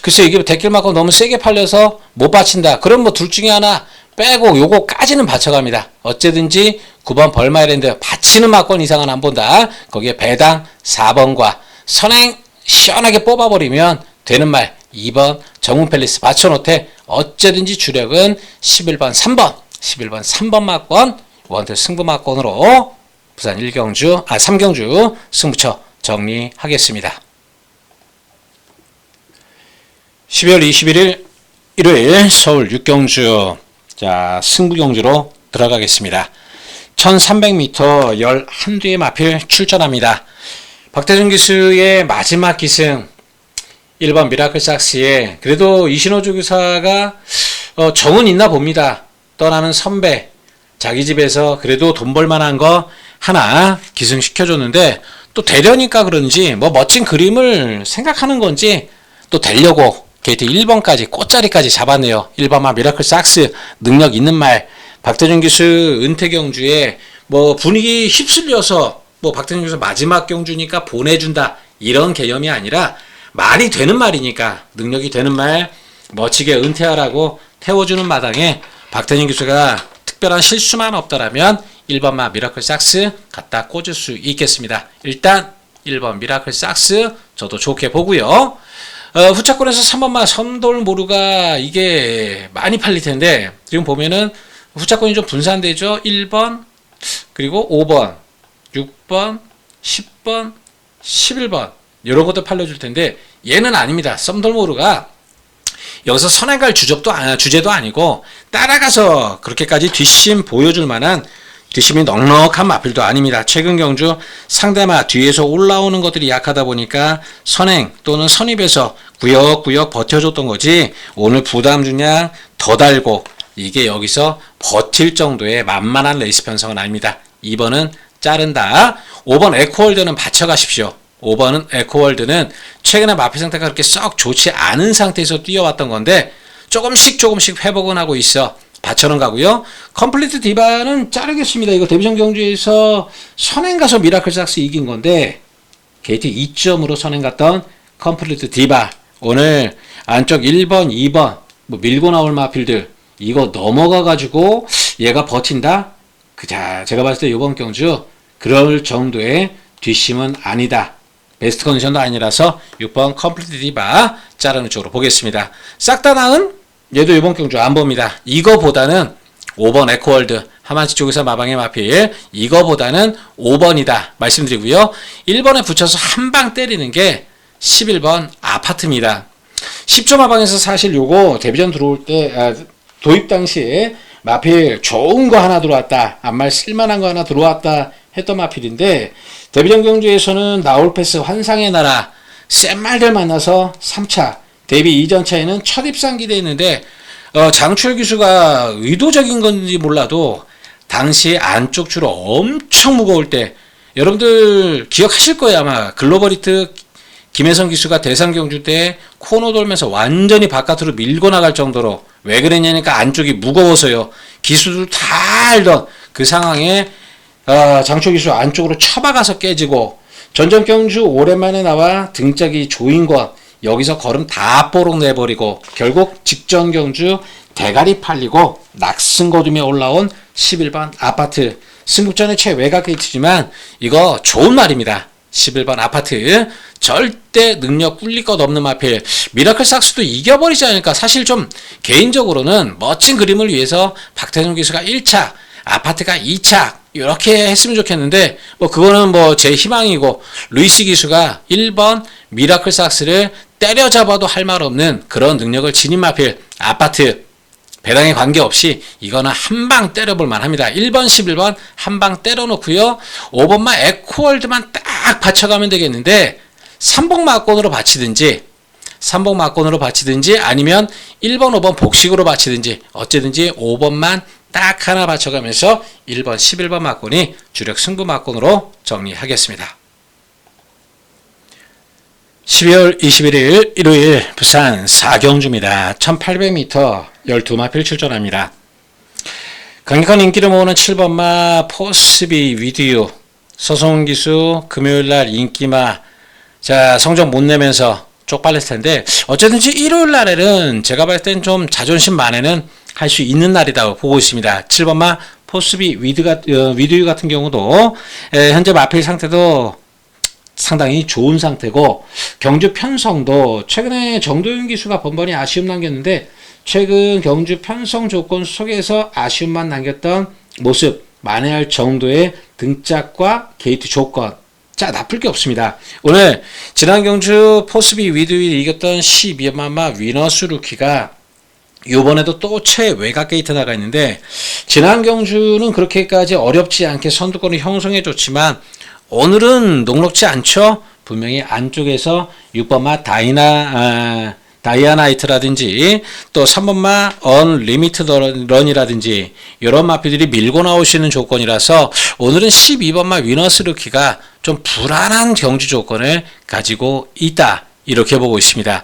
글쎄 이게 대길만큼 너무 세게 팔려서 못 받친다. 그럼 뭐 둘 중에 하나 빼고 요거까지는 받쳐갑니다. 어쨌든지 9번 벌마일랜드 받치는 막권 이상은 안 본다. 거기에 배당 4번과 선행 시원하게 뽑아버리면 되는 말 2번 정문팰리스 받쳐놓되 어쩌든지 주력은 11번 3번 막권 원태 승부 막권으로 부산 3경주 승부처 정리하겠습니다. 12월 21일 일요일 서울 6경주 자 승부 경주로 들어가겠습니다. 1300m 11뒤의 마필 출전합니다. 박태준 기수의 마지막 기승 1번 미라클삭스에 그래도 이신호 조교사가 정은 있나 봅니다. 떠나는 선배 자기 집에서 그래도 돈 벌만한 거 하나 기승시켜줬는데 또 되려니까 그런지 뭐 멋진 그림을 생각하는 건지 또 되려고 게이트 1번까지 꽃자리까지 잡았네요. 1번마 미라클삭스 능력 있는 말 박태준 기수 은퇴 경주에 뭐 분위기 휩쓸려서 뭐 박태준 기수 마지막 경주니까 보내준다 이런 개념이 아니라 말이 되는 말이니까 능력이 되는 말 멋지게 은퇴하라고 태워주는 마당에 박태준 기수가 특별한 실수만 없더라면 1번마 미라클삭스 갖다 꽂을 수 있겠습니다. 일단 1번 미라클삭스 저도 좋게 보고요. 후차권에서 3번마 섬돌모루가 이게 많이 팔릴 텐데 지금 보면은 후차권이 좀 분산되죠. 1번 그리고 5번 6번 10번 11번 이런 것도 팔려줄 텐데 얘는 아닙니다. 썸돌모루가 여기서 선행갈 주제도 아니고 따라가서 그렇게까지 뒷심 보여줄 만한 뒷심이 넉넉한 마필도 아닙니다. 최근 경주 상대마 뒤에서 올라오는 것들이 약하다 보니까 선행 또는 선입에서 구역구역 버텨줬던 거지 오늘 부담 중량 더 달고 이게 여기서 버틸 정도의 만만한 레이스 편성은 아닙니다. 2번은 자른다. 5번 에코월드는 받쳐가십시오. 5번은 에코월드는 최근에 마필 상태가 그렇게 썩 좋지 않은 상태에서 뛰어왔던 건데 조금씩 회복은 하고 있어. 받쳐는 가고요. 컴플리트 디바는 자르겠습니다. 이거 데뷔전 경주에서 선행 가서 미라클삭스 이긴 건데 게이트 2점으로 선행 갔던 컴플리트 디바 오늘 안쪽 1번, 2번 뭐 밀고 나올 마필들 이거 넘어가가지고 얘가 버틴다? 제가 봤을 때 이번 경주 그럴 정도의 뒷심은 아니다. 베스트 컨디션도 아니라서 6번 컴플리트 디바 자르는 쪽으로 보겠습니다. 싹 다 나은 얘도 이번 경주 안 봅니다. 이거보다는 5번 에코월드 하만치 쪽에서 마방의 마필 이거보다는 5번이다 말씀드리고요. 1번에 붙여서 한 방 때리는 게 11번 아파트입니다. 10점 마방에서 사실 요거 데뷔전 들어올 때 도입 당시에 마필 좋은 거 하나 들어왔다 안말 쓸만한 거 하나 들어왔다 했던 마필인데 데뷔전 경주에서는 나올 패스 환상의 나라 센 말들 만나서 3차 데뷔 이전 차에는 첫 입상 기대했는데 장출 기수가 의도적인 건지 몰라도 당시 안쪽 줄로 엄청 무거울 때 여러분들 기억하실 거예요. 아마 글로벌히트 김혜성 기수가 대상 경주 때 코너 돌면서 완전히 바깥으로 밀고 나갈 정도로 왜 그랬냐니까 안쪽이 무거워서요. 기수들 다 알던 그 상황에 장출 기수 안쪽으로 쳐박아서 깨지고 전전 경주 오랜만에 나와 등짝이 조인 것 여기서 걸음 다 뽀록 내버리고 결국 직전 경주 대가리 팔리고 낙승 거둠에 올라온 11번 아파트 승급전의 최외곽 게이트지만 이거 좋은 말입니다. 11번 아파트 절대 능력 꿀릴 것 없는 마필 미라클 삭스도 이겨버리지 않을까. 사실 좀 개인적으로는 멋진 그림을 위해서 박태준 기수가 1차 아파트가 2차 이렇게 했으면 좋겠는데 뭐 그거는 뭐 제 희망이고 루이스 기수가 1번 미라클 삭스를 때려잡아도 할 말 없는 그런 능력을 지닌 마필 아파트 배당에 관계없이 이거는 한 방 때려볼 만합니다. 1번 11번 한 방 때려놓고요. 5번만 에코월드만 딱 받쳐가면 되겠는데 3복 막권으로 받치든지 아니면 1번 5번 복식으로 받치든지 어쨌든지 5번만 딱 하나 받쳐가면서 1번 11번 막권이 주력 승부 막권으로 정리하겠습니다. 12월 21일 일요일 부산 4경주입니다. 1800m 12마필 출전합니다. 강력한 인기를 모으는 7번마 포스비 위디오 서성훈 기수 금요일날 인기마 자 성적 못 내면서 쪽팔렸을 텐데 어쨌든지 일요일날에는 제가 봤을 땐 좀 자존심 만회는 할 수 있는 날이라고 보고 있습니다. 7번마 포스비 위드유 같은 경우도 현재 마필 상태도 상당히 좋은 상태고, 경주 편성도 최근에 정도윤 기수가 번번이 아쉬움 남겼는데 최근 경주 편성 조건 속에서 아쉬움만 남겼던 모습, 만회할 정도의 등짝과 게이트 조건, 자, 나쁠 게 없습니다. 오늘 지난 경주 포스비 위드윌 이겼던 12만마 위너스 루키가 요번에도 또 최외곽 게이트 나가 있는데, 지난 경주는 그렇게까지 어렵지 않게 선두권을 형성해 줬지만 오늘은 녹록지 않죠. 분명히 안쪽에서 6번마 다이아나이트라든지 또 3번마 언리미티드 런이라든지 이런 마피들이 밀고 나오시는 조건이라서 오늘은 12번마 위너스 루키가 좀 불안한 경주 조건을 가지고 있다, 이렇게 보고 있습니다.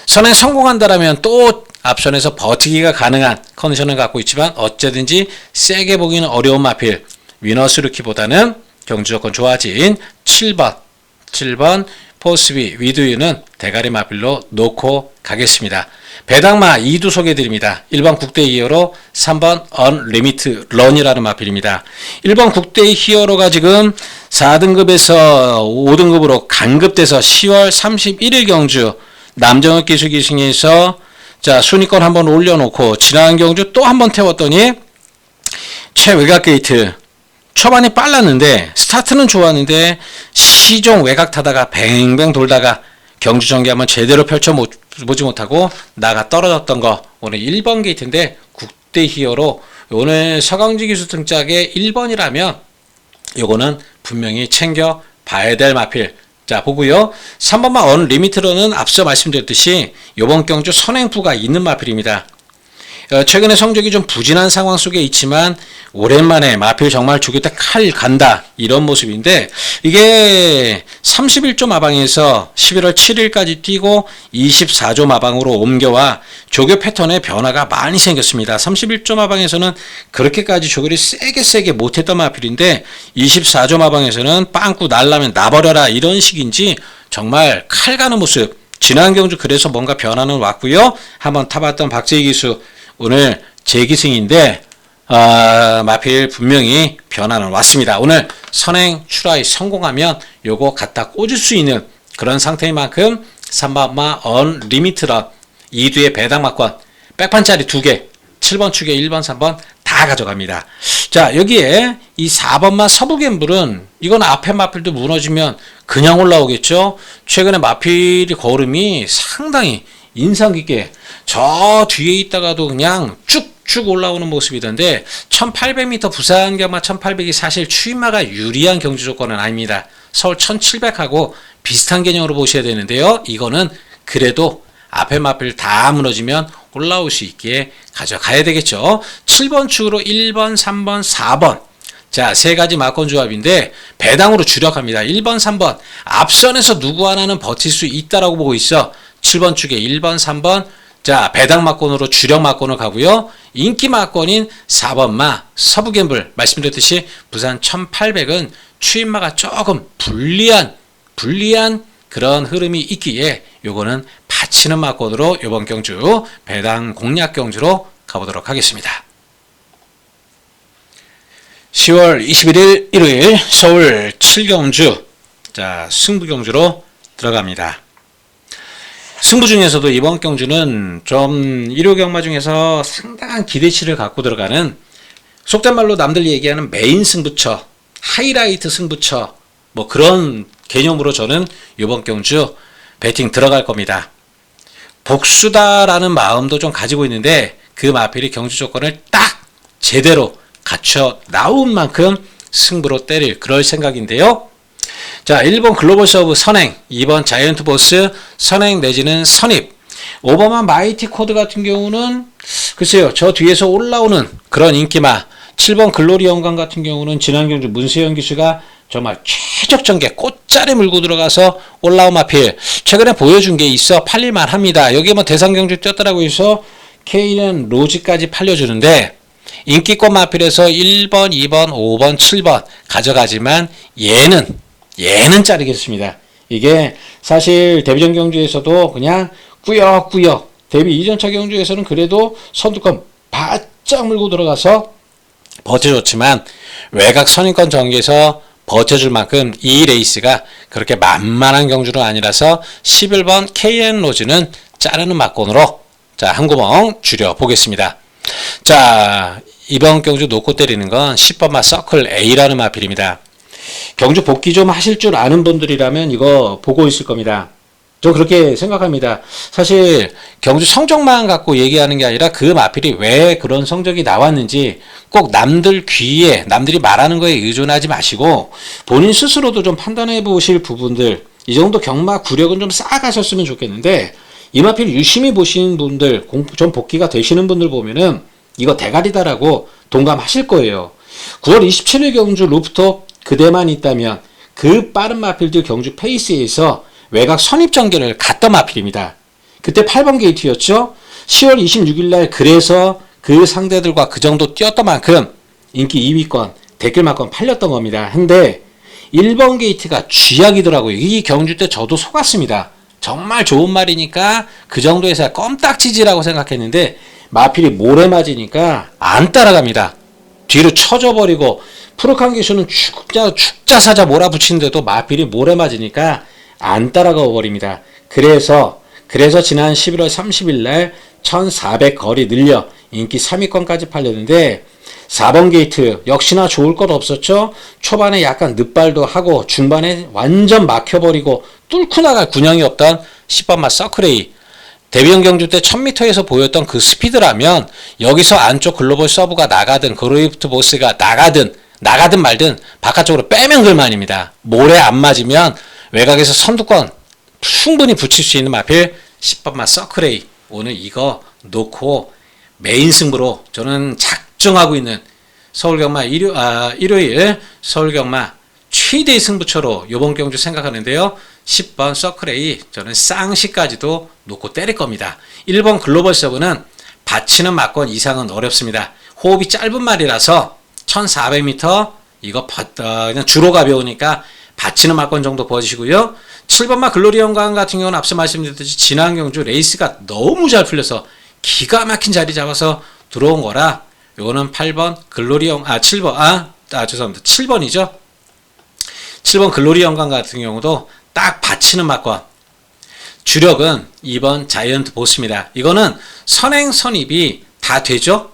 선에 성공한다라면 또 앞선에서 버티기가 가능한 컨디션을 갖고 있지만 어쨌든지 세게 보기는 어려운 마필, 위너스 루키보다는 경주 조건 좋아진 7번 포스비 위드유는 대가리 마필로 놓고 가겠습니다. 배당마 2두 소개해드립니다. 1번 국대 히어로, 3번 언리미트 런이라는 마필입니다. 1번 국대 히어로가 지금 4등급에서 5등급으로 강급돼서 10월 31일 경주 남정혁 기수 기승에서 자, 순위권 한번 올려놓고 지난 경주 또 한번 태웠더니 최외곽 게이트, 초반이 빨랐는데 스타트는 좋았는데 시종 외곽 타다가 뱅뱅 돌다가 경주 전개 한번 제대로 펼쳐보지 못하고 나가 떨어졌던 거, 오늘 1번 게이트인데 국대 히어로 오늘 서강지 기수 등짝에 1번이라면 요거는 분명히 챙겨 봐야 될 마필. 자, 보고요. 3번마 언리미트로는 앞서 말씀드렸듯이 요번 경주 선행부가 있는 마필입니다. 최근에 성적이 좀 부진한 상황 속에 있지만 오랜만에 마필 정말 죽일 때 칼 간다, 이런 모습인데, 이게 31조 마방에서 11월 7일까지 뛰고 24조 마방으로 옮겨와 조교 패턴에 변화가 많이 생겼습니다. 31조 마방에서는 그렇게까지 조교를 세게 못했던 마필인데 24조 마방에서는 빵꾸 날라면 나버려라, 이런 식인지 정말 칼 가는 모습. 지난 경주 그래서 뭔가 변화는 왔고요. 한번 타봤던 박재희 기수 오늘 재기승인데 마필 분명히 변화는 왔습니다. 오늘 선행 출하에 성공하면 요거 갖다 꽂을 수 있는 그런 상태인 만큼 3번마 언리미트런 2두의 배당마권 백판짜리 2개, 7번 축에 1번 3번 다 가져갑니다. 자, 여기에 이 4번마 서부갬블은 이건 앞에 마필도 무너지면 그냥 올라오겠죠. 최근에 마필이 걸음이 상당히 인상 깊게 저 뒤에 있다가도 그냥 쭉쭉 올라오는 모습이던데 1800m 부산경마 1800이 사실 추임마가 유리한 경주 조건은 아닙니다. 서울 1700하고 비슷한 개념으로 보셔야 되는데요. 이거는 그래도 앞에 마필 다 무너지면 올라올 수 있게 가져가야 되겠죠. 7번 축으로 1번, 3번, 4번. 자, 세 가지 마권 조합인데 배당으로 주력합니다. 1번, 3번. 앞선에서 누구 하나는 버틸 수 있다라고 보고 있어. 7번 축에 1번, 3번. 자, 배당 마권으로 주력 마권을 가고요. 인기 마권인 4번마 서부갬블 말씀드렸듯이 부산 1800은 추임마가 조금 불리한 그런 흐름이 있기에 요거는 받치는 마권으로 요번 경주 배당 공략 경주로 가보도록 하겠습니다. 10월 21일 일요일 서울 7경주, 자, 승부 경주로 들어갑니다. 승부 중에서도 이번 경주는 좀 일요 경마 중에서 상당한 기대치를 갖고 들어가는, 속된 말로 남들 얘기하는 메인 승부처, 하이라이트 승부처, 뭐 그런 개념으로 저는 이번 경주 배팅 들어갈 겁니다. 복수다라는 마음도 좀 가지고 있는데 그 마필이 경주 조건을 딱 제대로 갖춰 나온 만큼 승부로 때릴 그럴 생각인데요. 자, 1번 글로벌 서브 선행, 2번 자이언트 보스 선행 내지는 선입, 5번만 마이티 코드 같은 경우는 글쎄요, 저 뒤에서 올라오는 그런 인기마, 7번 글로리 영광 같은 경우는 지난 경주 문세영 기수가 정말 최적전개 꽃자리 물고 들어가서 올라온 마필 최근에 보여준 게 있어 팔릴만 합니다. 여기 뭐 대상경주 뛰었다라고 해서 K는 로지까지 팔려주는데 인기권 마필에서 1번, 2번, 5번, 7번 가져가지만 얘는 자르겠습니다. 이게 사실 데뷔전 경주에서도 그냥 꾸역꾸역, 데뷔 이전차 경주에서는 그래도 선두권 바짝 물고 들어가서 버텨줬지만 외곽 선입권 전개에서 버텨줄 만큼 이 레이스가 그렇게 만만한 경주는 아니라서 11번 KN 로즈는 자르는 막권으로 자, 한 구멍 줄여 보겠습니다. 자, 이번 경주 놓고 때리는 건 10번마 서클 A라는 마필입니다. 경주 복귀 좀 하실 줄 아는 분들이라면 이거 보고 있을 겁니다. 저 그렇게 생각합니다. 사실 경주 성적만 갖고 얘기하는 게 아니라 그 마필이 왜 그런 성적이 나왔는지 꼭 남들 귀에 남들이 말하는 거에 의존하지 마시고 본인 스스로도 좀 판단해 보실 부분들, 이 정도 경마 구력은 좀 쌓아가셨으면 좋겠는데 이 마필 유심히 보시는 분들, 좀 복귀가 되시는 분들 보면은 이거 대가리다라고 동감하실 거예요. 9월 27일 경주 루프톱 그대만 있다면 그 빠른 마필들 경주 페이스에서 외곽 선입 전개를 갔던 마필입니다. 그때 8번 게이트였죠. 10월 26일 날 그래서 그 상대들과 그 정도 뛰었던 만큼 인기 2위권, 댓글만권 팔렸던 겁니다. 근데 1번 게이트가 쥐약이더라고요. 이 경주 때 저도 속았습니다. 정말 좋은 말이니까 그 정도에서 껌딱지지라고 생각했는데 마필이 모래 맞으니까 안 따라갑니다. 뒤로 쳐져버리고 푸르칸 기수는 죽자사자 몰아붙이는데도 마필이 모래 맞으니까 안 따라가 버립니다. 그래서 지난 11월 30일 날 1400 거리 늘려 인기 3위권까지 팔렸는데 4번 게이트 역시나 좋을 것 없었죠. 초반에 약간 늦발도 하고 중반에 완전 막혀버리고 뚫고 나갈 군형이 없던 10번마 서클A 데뷔형 경주 때 1000m에서 보였던 그 스피드라면 여기서 안쪽 글로벌 서브가 나가든 그로이프트 보스가 나가든 말든 바깥쪽으로 빼면 그만입니다. 모래 안 맞으면 외곽에서 선두권 충분히 붙일 수 있는 마필 10번마 서클A 오늘 이거 놓고 메인 승부로 저는 작정하고 있는 서울경마 일요일 서울경마 최대의 승부처로 요번 경주 생각하는데요. 10번 서클A 저는 쌍시까지도 놓고 때릴 겁니다. 1번 글로벌 서브는 받치는 막권 이상은 어렵습니다. 호흡이 짧은 말이라서 1400m 이거 그냥 주로 가벼우니까 받치는 막권 정도 보여주시고요. 7번마 글로리 영광 같은 경우는 앞서 말씀드렸듯이 지난 경주 레이스가 너무 잘 풀려서 기가 막힌 자리 잡아서 들어온 거라 요거는 8번 글로리 죄송합니다. 7번이죠. 7번 글로리 영광 같은 경우도 딱 받치는 막권. 주력은 2번 자이언트 보스입니다. 이거는 선행 선입이 다 되죠.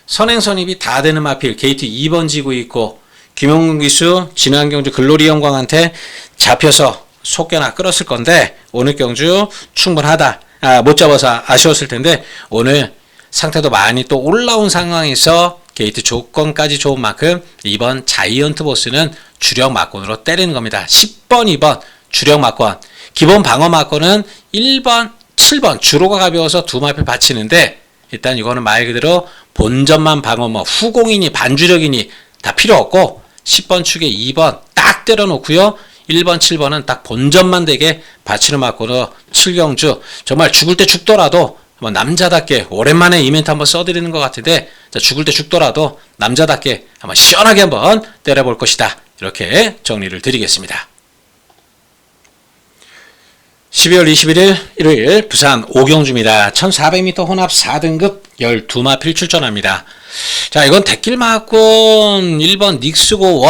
선행 선입이 다 되는 마필 게이트 2번 지고 있고 김용근 기수 지난 경주 글로리 영광한테 잡혀서 속견나 끌었을 건데 오늘 경주 충분하다. 못 잡아서 아쉬웠을 텐데 오늘 상태도 많이 또 올라온 상황에서 게이트 조건까지 좋은 만큼 이번 자이언트 보스는 주력 막권으로 때리는 겁니다. 10번, 2번 주력 막권. 기본 방어 막권은 1번, 7번 주로가 가벼워서 두 마필 받치는데 일단 이거는 말 그대로 본전만 방어 후공이니 반주력이니 다 필요 없고 10번 축에 2번 딱 때려놓고요. 1번, 7번은 딱 본전만 되게 받치는 막권으로 7경주 정말 죽을 때 죽더라도 남자답게 오랜만에 이벤트 한번 써드리는 것 같은데 죽을 때 죽더라도 남자답게 한번 시원하게 한번 때려볼 것이다. 이렇게 정리를 드리겠습니다. 12월 21일 일요일 부산 오경주입니다. 1400m 혼합 4등급 12마필 출전합니다. 자, 이건 대길 막권 1번 닉스고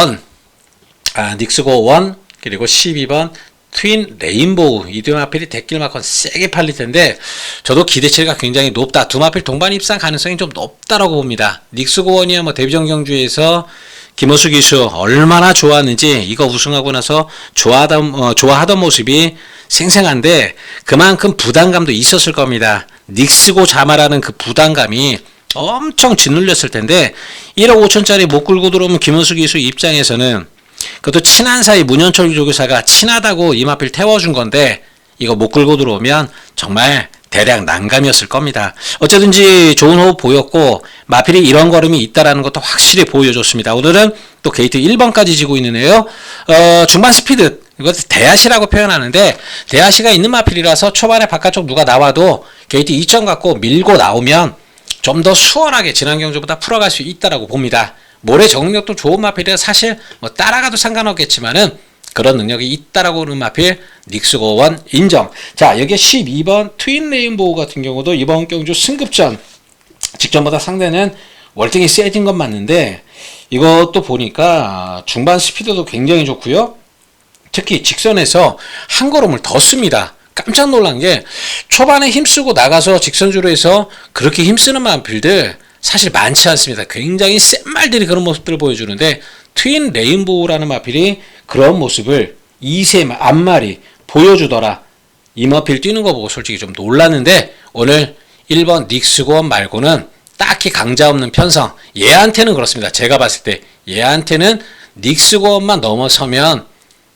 1 그리고 12번 트윈 레인보우 이 두 마필이 대길 막권 세게 팔릴 텐데 저도 기대치가 굉장히 높다. 두 마필 동반 입상 가능성이 좀 높다라고 봅니다. 닉스고 1이야 데뷔전 경주에서 김호수 기수 얼마나 좋았는지 이거 우승하고 나서 좋아하던 모습이 생생한데 그만큼 부담감도 있었을 겁니다. 닉스고 자마라는 그 부담감이 엄청 짓눌렸을 텐데 1억 5천짜리 못 끌고 들어오면 김호수 기수 입장에서는 그것도 친한 사이 문현철 조교사가 친하다고 이마필 태워준 건데 이거 못 끌고 들어오면 정말 대략 난감이었을 겁니다. 어쨌든지 좋은 호흡 보였고 마필이 이런 걸음이 있다라는 것도 확실히 보여줬습니다. 오늘은 또 게이트 1번까지 지고 있는데요. 중반 스피드 이것 대하시라고 표현하는데 대하시가 있는 마필이라서 초반에 바깥쪽 누가 나와도 게이트 2점 갖고 밀고 나오면 좀 더 수월하게 지난 경주보다 풀어갈 수 있다라고 봅니다. 모래 적응력도 좋은 마필이라 사실 따라가도 상관없겠지만은 그런 능력이 있다라고 하는 마필 닉스고 1 인정. 자, 여기에 12번 트윈 레인보우 같은 경우도 이번 경주 승급전 직전보다 상대는 월등히 세진 건 맞는데 이것도 보니까 중반 스피드도 굉장히 좋고요. 특히 직선에서 한 걸음을 더 씁니다. 깜짝 놀란 게 초반에 힘쓰고 나가서 직선주로 해서 그렇게 힘쓰는 마필들 사실 많지 않습니다. 굉장히 센 말들이 그런 모습들을 보여주는데 트윈 레인보우라는 마필이 그런 모습을 2세 앞마리 보여주더라. 이 마필 뛰는 거 보고 솔직히 좀 놀랐는데 오늘 1번 닉스고원 말고는 딱히 강자 없는 편성. 얘한테는 그렇습니다. 제가 봤을 때 얘한테는 닉스고원만 넘어서면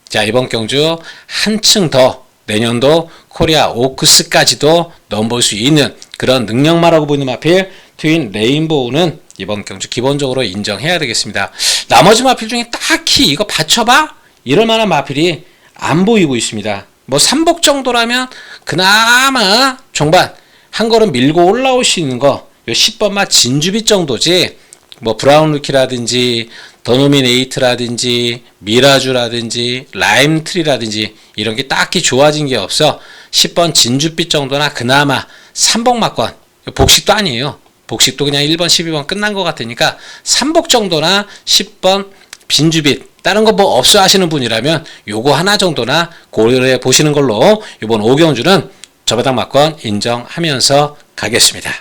자 이번 경주 한층 더 내년도 코리아 오크스까지도 넘볼 수 있는 그런 능력마라고 보이는 마필 트윈 레인보우는 이번 경주 기본적으로 인정해야 되겠습니다. 나머지 마필 중에 딱히 이거 받쳐봐? 이럴 만한 마필이 안 보이고 있습니다. 뭐 삼복 정도라면 그나마 종반 한 걸음 밀고 올라올 수 있는 거 요 10번마 진주빛 정도지 뭐 브라운 루키라든지 더노미네이트라든지 미라주라든지 라임트리라든지 이런 게 딱히 좋아진 게 없어 10번 진주빛 정도나 그나마 삼복마권 복식도 아니에요. 복식도 그냥 1번 12번 끝난 것 같으니까 삼복 정도나 10번 빈주빛 다른 거 뭐 없어 하시는 분이라면 요거 하나 정도나 고려해 보시는 걸로 이번 5경주는 저배당마권 인정하면서 가겠습니다.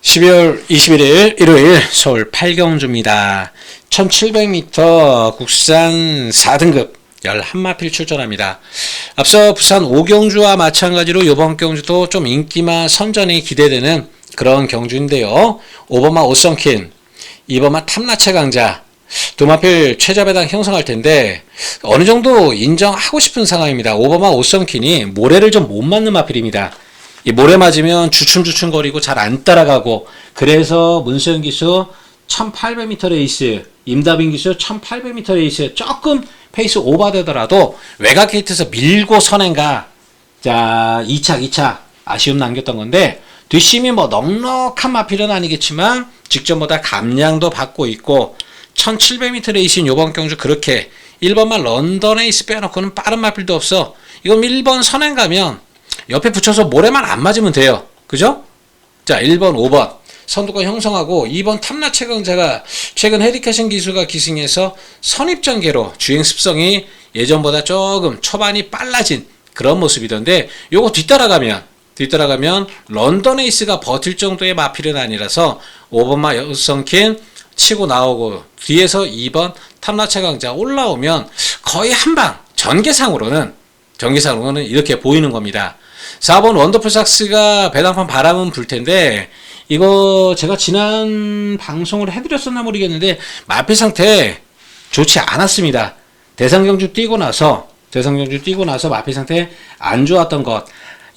12월 21일 일요일 서울 8경주입니다. 1700m 국산 4등급 11마필 출전합니다. 앞서 부산 5경주와 마찬가지로 이번 경주도 좀 인기만 선전이 기대되는 그런 경주인데요. 5번마 오성킨, 2번마 탐라체 강자 두 마필 최저배당 형성할 텐데 어느 정도 인정하고 싶은 상황입니다. 5번마 오성킨이 모래를 좀 못 맞는 마필입니다. 이 모래 맞으면 주춤주춤거리고 잘 안 따라가고 그래서 문수영 기수 1800m 레이스 임다빈 기수 1800m 레이스 조금 페이스 오버되더라도 외곽 게이트에서 밀고 선행가 자 2착 아쉬움 남겼던 건데 뒷심이 뭐 넉넉한 마필은 아니겠지만 직전보다 감량도 받고 있고 1700m 레이스인 요번 경주 그렇게 1번만 런던 에이스 빼놓고는 빠른 마필도 없어. 이건 1번 선행 가면 옆에 붙여서 모래만 안 맞으면 돼요. 그죠? 자 1번 5번 선두권 형성하고 2번 탐라 최강자가 최근 헤리카신 기수가 기승해서 선입전개로 주행 습성이 예전보다 조금 초반이 빨라진 그런 모습이던데 요거 뒤따라가면 런던 에이스가 버틸 정도의 마필은 아니라서 5번마 여성킨 치고 나오고 뒤에서 2번 탐라 최강자 올라오면 거의 한방 전개상으로는 이렇게 보이는 겁니다. 4번 원더풀 삭스가 배당판 바람은 불 텐데 이거 제가 지난 방송을 해드렸었나 모르겠는데 마필 상태 좋지 않았습니다. 대상경주 뛰고 나서 마필 상태 안 좋았던 것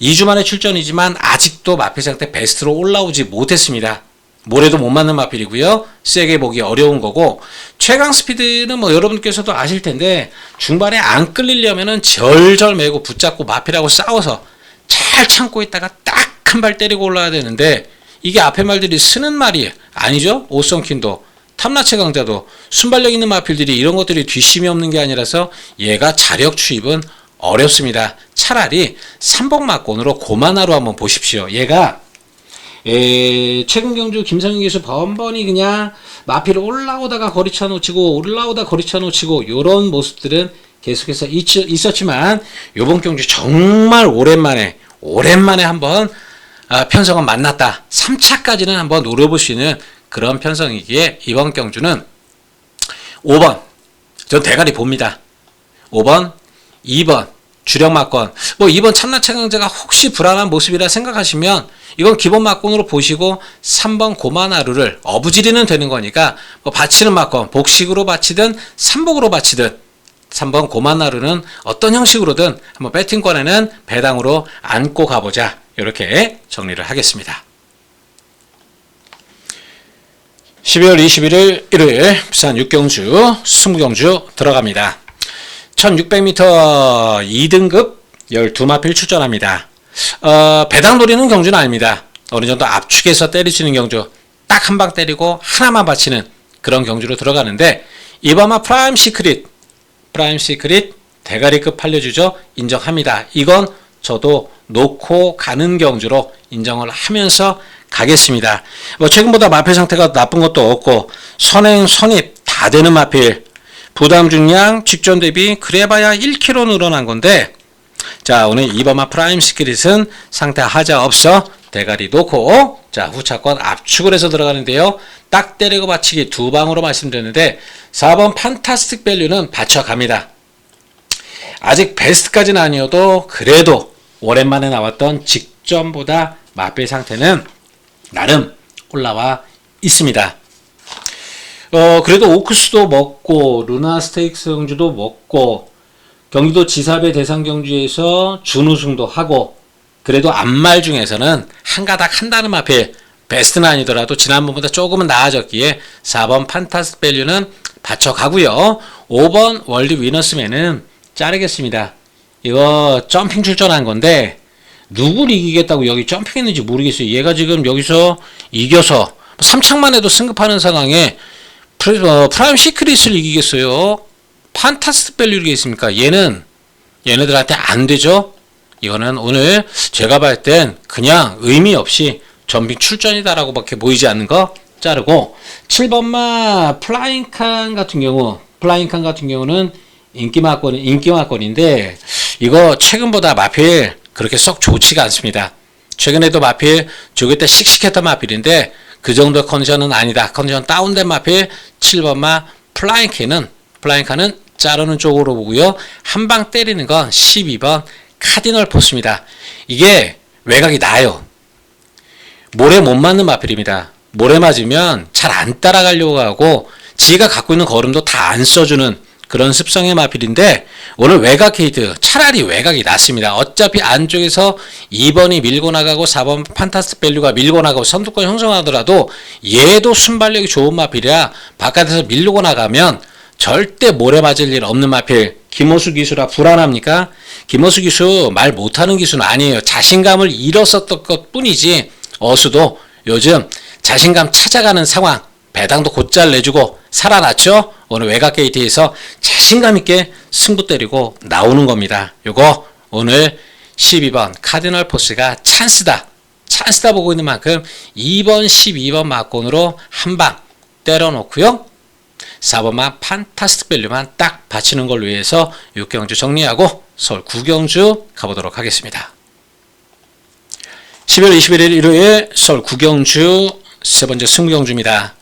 2주 만에 출전이지만 아직도 마필 상태 베스트로 올라오지 못했습니다. 모래도 못 맞는 마필이고요. 세게 보기 어려운 거고 최강 스피드는 뭐 여러분께서도 아실 텐데 중반에 안 끌리려면은 절절 매고 붙잡고 마필하고 싸워서 잘 참고 있다가 딱 한 발 때리고 올라야 되는데 이게 앞에 말들이 쓰는 말이 아니죠. 오성킨도 탐라체 강자도 순발력 있는 마필들이 이런 것들이 뒷심이 없는 게 아니라서 얘가 자력 추입은 어렵습니다. 차라리 삼복마권으로 고만하로 한번 보십시오. 얘가 최근 경주 김성윤 기수 번번이 그냥 마필 올라오다가 거리차 놓치고 요런 모습들은 계속해서 있었지만 요번 경주 정말 오랜만에 한번 편성은 만났다. 3차까지는 한번 노려볼 수 있는 그런 편성이기에 이번 경주는 5번 전 대가리 봅니다. 5번 2번 주력마권 뭐 2번 참나체강자가 혹시 불안한 모습이라 생각하시면 이건 기본 마권으로 보시고 3번 고만하루를 어부지리는 되는 거니까 뭐 바치는 마권 복식으로 바치든 삼복으로 바치든 3번 고만하루는 어떤 형식으로든 한번 배팅권에는 배당으로 안고 가보자. 이렇게 정리를 하겠습니다. 12월 21일 일요일 부산 6경주 20경주 들어갑니다. 1600m 2등급 12마필 출전합니다. 배당 노리는 경주는 아닙니다. 어느 정도 압축해서 때리시는 경주 딱 한 방 때리고 하나만 바치는 그런 경주로 들어가는데 이번마 프라임 시크릿 대가리급 팔려주죠. 인정합니다. 이건 저도 놓고 가는 경주로 인정을 하면서 가겠습니다. 뭐 최근보다 마필 상태가 나쁜 것도 없고 선행 선입 다 되는 마필, 부담 중량 직전 대비 그래봐야 1kg 늘어난 건데, 자 오늘 2번마 프라임 시크릿은 상태 하자 없어 대가리 놓고 자 후차권 압축을 해서 들어가는데요. 딱 때리고 받치기 두 방으로 말씀드렸는데 4번 판타스틱 밸류는 받쳐갑니다. 아직 베스트까지는 아니어도 그래도 오랜만에 나왔던 직전보다 마필 상태는 나름 올라와 있습니다. 그래도 오크스도 먹고 루나 스테이크스 경주도 먹고 경기도 지사배 대상 경주에서 준우승도 하고, 그래도 앞말 중에서는 한 가닥 한다는 마필, 베스트는 아니더라도 지난번보다 조금은 나아졌기에 4번 판타스틱 밸류는 받쳐가고요. 5번 월드 위너스맨은 자르겠습니다. 이거 점핑 출전한 건데 누굴 이기겠다고 여기 점핑했는지 모르겠어요. 얘가 지금 여기서 이겨서 3창만 해도 승급하는 상황에 프라임 시크릿을 이기겠어요? 판타스틱 밸류를 이기겠습니까? 얘네들한테 안 되죠? 이거는 오늘 제가 봤을 땐 그냥 의미 없이 점핑 출전이다라고 밖에 보이지 않는 거 자르고, 7번마 플라잉칸 같은 경우는 인기마권인데 이거 최근보다 마필 그렇게 썩 좋지가 않습니다. 최근에도 마필 조기 때 씩씩했던 마필인데 그 정도 컨디션은 아니다. 컨디션 다운된 마필 7번마 플라잉칸은 자르는 쪽으로 보고요. 한 방 때리는 건 12번 카디널 포스입니다. 이게 외곽이 나요. 모래 못 맞는 마필입니다. 모래 맞으면 잘 안 따라가려고 하고 지가 갖고 있는 걸음도 다 안 써주는 그런 습성의 마필인데 오늘 외곽 게이트 차라리 외곽이 낫습니다. 어차피 안쪽에서 2번이 밀고 나가고 4번 판타스틱 밸류가 밀고 나가고 선두권 형성하더라도 얘도 순발력이 좋은 마필이라 바깥에서 밀고 나가면 절대 모래 맞을 일 없는 마필. 김호수 기수라 불안합니까? 김호수 기수 말 못하는 기수는 아니에요. 자신감을 잃었었던 것 뿐이지 어수도 요즘 자신감 찾아가는 상황, 배당도 곧잘 내주고 살아났죠? 오늘 외곽 게이트에서 자신감 있게 승부 때리고 나오는 겁니다. 요거 오늘 12번 카디널 포스가 찬스다 보고 있는 만큼 2번 12번 막권으로 한 방 때려놓고요. 4번만 판타스틱 밸류만 딱 받치는 걸로 해서 6경주 정리하고 서울 9경주 가보도록 하겠습니다. 12월 21일 일요일 서울 9경주 세 번째 승부경주입니다.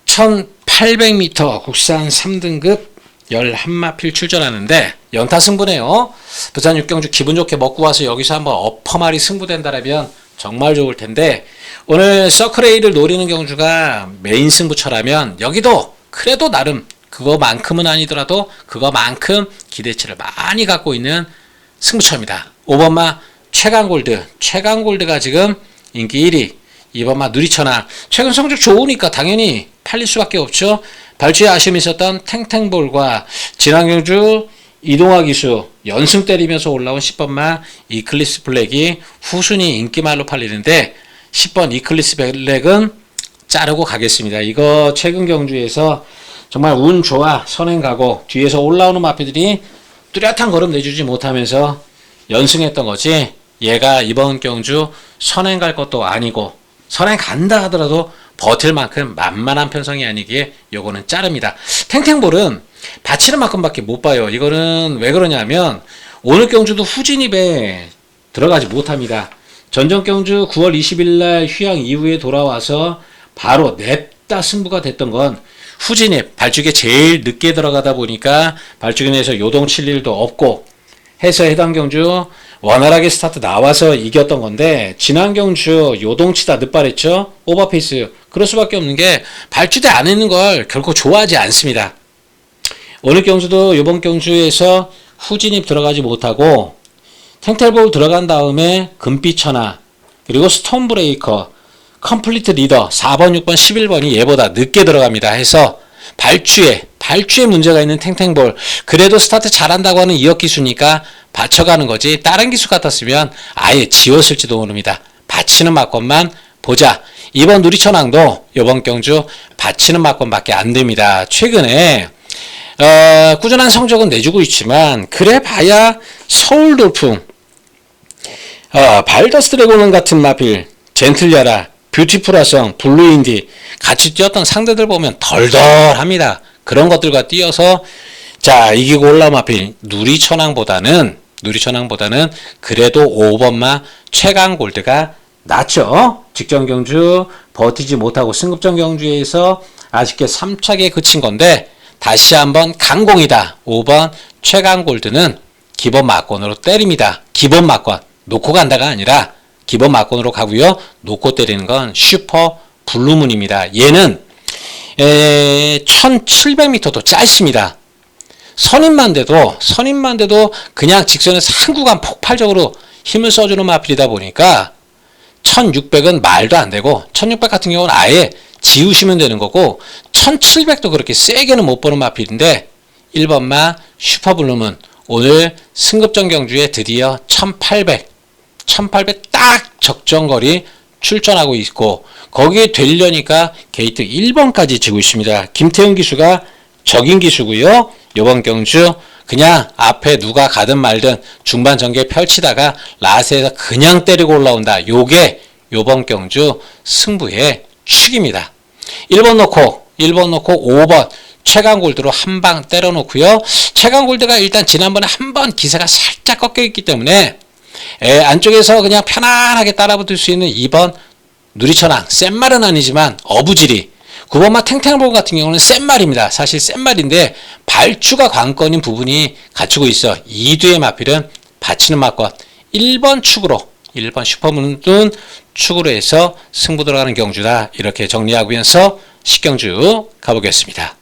1800m 국산 3등급 11마필 출전하는데 연타 승부네요. 부산 6경주 기분 좋게 먹고 와서 여기서 한번 어퍼말이 승부된다라면 정말 좋을 텐데, 오늘 서클A를 노리는 경주가 메인 승부처라면 여기도 그래도 나름 그거만큼은 아니더라도 그거만큼 기대치를 많이 갖고 있는 승부처입니다. 5번마 최강골드가 지금 인기 1위, 2번마 누리천하 최근 성적 좋으니까 당연히 팔릴 수밖에 없죠. 발주에 아쉬움이 있었던 탱탱볼과 지난 경주 이동화 기수 연승 때리면서 올라온 10번마 이클리스 블랙이 후순위 인기말로 팔리는데 10번 이클리스 블랙은 자르고 가겠습니다. 이거 최근 경주에서 정말 운 좋아 선행 가고 뒤에서 올라오는 마피들이 뚜렷한 걸음 내주지 못하면서 연승했던 거지, 얘가 이번 경주 선행 갈 것도 아니고 선행 간다 하더라도 버틸 만큼 만만한 편성이 아니기에 요거는 자릅니다. 탱탱볼은 받치는 만큼밖에 못 봐요. 이거는 왜 그러냐면 오늘 경주도 후진입에 들어가지 못합니다. 전전 경주 9월 20일 날 휴양 이후에 돌아와서 바로 냅다 승부가 됐던 건 후진입, 발주기에 제일 늦게 들어가다 보니까 발주기 내에서 요동 칠 일도 없고 해서 해당 경주 원활하게 스타트 나와서 이겼던 건데, 지난 경주 요동치다 늦발했죠? 오버페이스. 그럴 수밖에 없는 게 발주대 안에 있는 걸 결코 좋아하지 않습니다. 오늘 경주도 이번 경주에서 후진입 들어가지 못하고 탱텔볼 들어간 다음에 금빛천하 그리고 스톤브레이커 컴플리트 리더 4번 6번 11번이 얘보다 늦게 들어갑니다. 해서 발주에 문제가 있는 탱탱볼, 그래도 스타트 잘한다고 하는 이역 기수니까 받쳐가는 거지, 다른 기수 같았으면 아예 지웠을지도 모릅니다. 받치는 막권만 보자. 이번 누리천왕도 이번 경주 받치는 막권밖에 안 됩니다. 최근에 꾸준한 성적은 내주고 있지만 그래 봐야 서울 돌풍, 발더스 드래곤 같은 마필, 젠틀야라, 뷰티풀화성, 블루인디 같이 뛰었던 상대들 보면 덜덜합니다. 그런 것들과 뛰어서 자 이기고 올라오면 하필 누리천왕보다는 그래도 5번마 최강골드가 낫죠. 직전 경주 버티지 못하고 승급전 경주에서 아쉽게 3착에 그친 건데 다시 한번 강공이다. 5번 최강골드는 기본 막권으로 때립니다. 기본 막권 놓고 간다가 아니라 기본 막권으로 가고요. 놓고 때리는 건 슈퍼 블루문입니다. 얘는 1700m도 짧습니다. 선임만 돼도 그냥 직선에서 한 구간 폭발적으로 힘을 써주는 마필이다 보니까 1600은 말도 안 되고 1600 같은 경우는 아예 지우시면 되는 거고 1700도 그렇게 세게는 못 보는 마필인데 1번마 슈퍼블룸은 오늘 승급전 경주에 드디어 1800 딱 적정거리 출전하고 있고 거기에 되려니까 게이트 1번까지 지고 있습니다. 김태훈 기수가 적인 기수고요. 이번 경주 그냥 앞에 누가 가든 말든 중반 전개 펼치다가 라스에서 그냥 때리고 올라온다. 요게 요번 경주 승부의 축입니다. 1번 놓고 5번 최강골드로 한 방 때려놓고요. 최강골드가 일단 지난번에 한 번 기세가 살짝 꺾여있기 때문에 안쪽에서 그냥 편안하게 따라붙을 수 있는 2번 누리천왕 센 말은 아니지만 어부지리 9번마 탱탱볼 같은 경우는 센 말입니다. 사실 센 말인데 발주가 관건인 부분이 갖추고 있어. 2두의 마필은 받치는 막권 1번 축으로 1번 슈퍼문은 축으로 해서 승부 들어가는 경주다. 이렇게 정리하면서 식경주 가보겠습니다.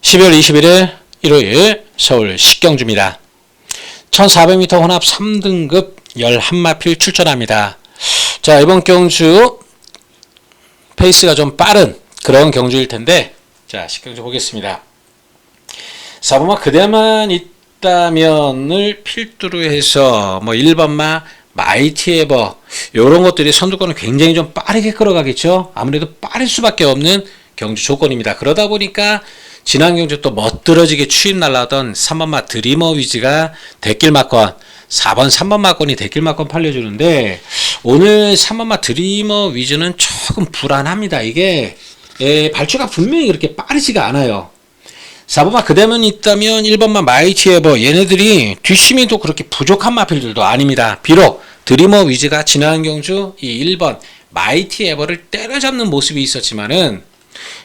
12월 21일 일요일 서울 식경주입니다. 1400m 혼합 3등급 11마필 출전합니다. 자, 이번 경주 페이스가 좀 빠른 그런 경주일 텐데 자, 식경주 보겠습니다. 4번마 그대만 있다면을 필두로 해서 뭐 1번마 마이티 에버 이런 것들이 선두권을 굉장히 좀 빠르게 끌어가겠죠. 아무래도 빠를 수밖에 없는 경주 조건입니다. 그러다 보니까 지난 경주 또 멋들어지게 추임 날라던 3번마 드리머 위즈가 대길 막권 4번 3번 막권이 대길 막권 팔려주는데 오늘 3번마 드리머 위즈는 조금 불안합니다. 이게 발주가 분명히 그렇게 빠르지가 않아요. 4번마 그대만 있다면 1번마 마이티 에버 얘네들이 뒷심이도 그렇게 부족한 마필들도 아닙니다. 비록 드리머 위즈가 지난 경주 이 1번 마이티 에버를 때려잡는 모습이 있었지만은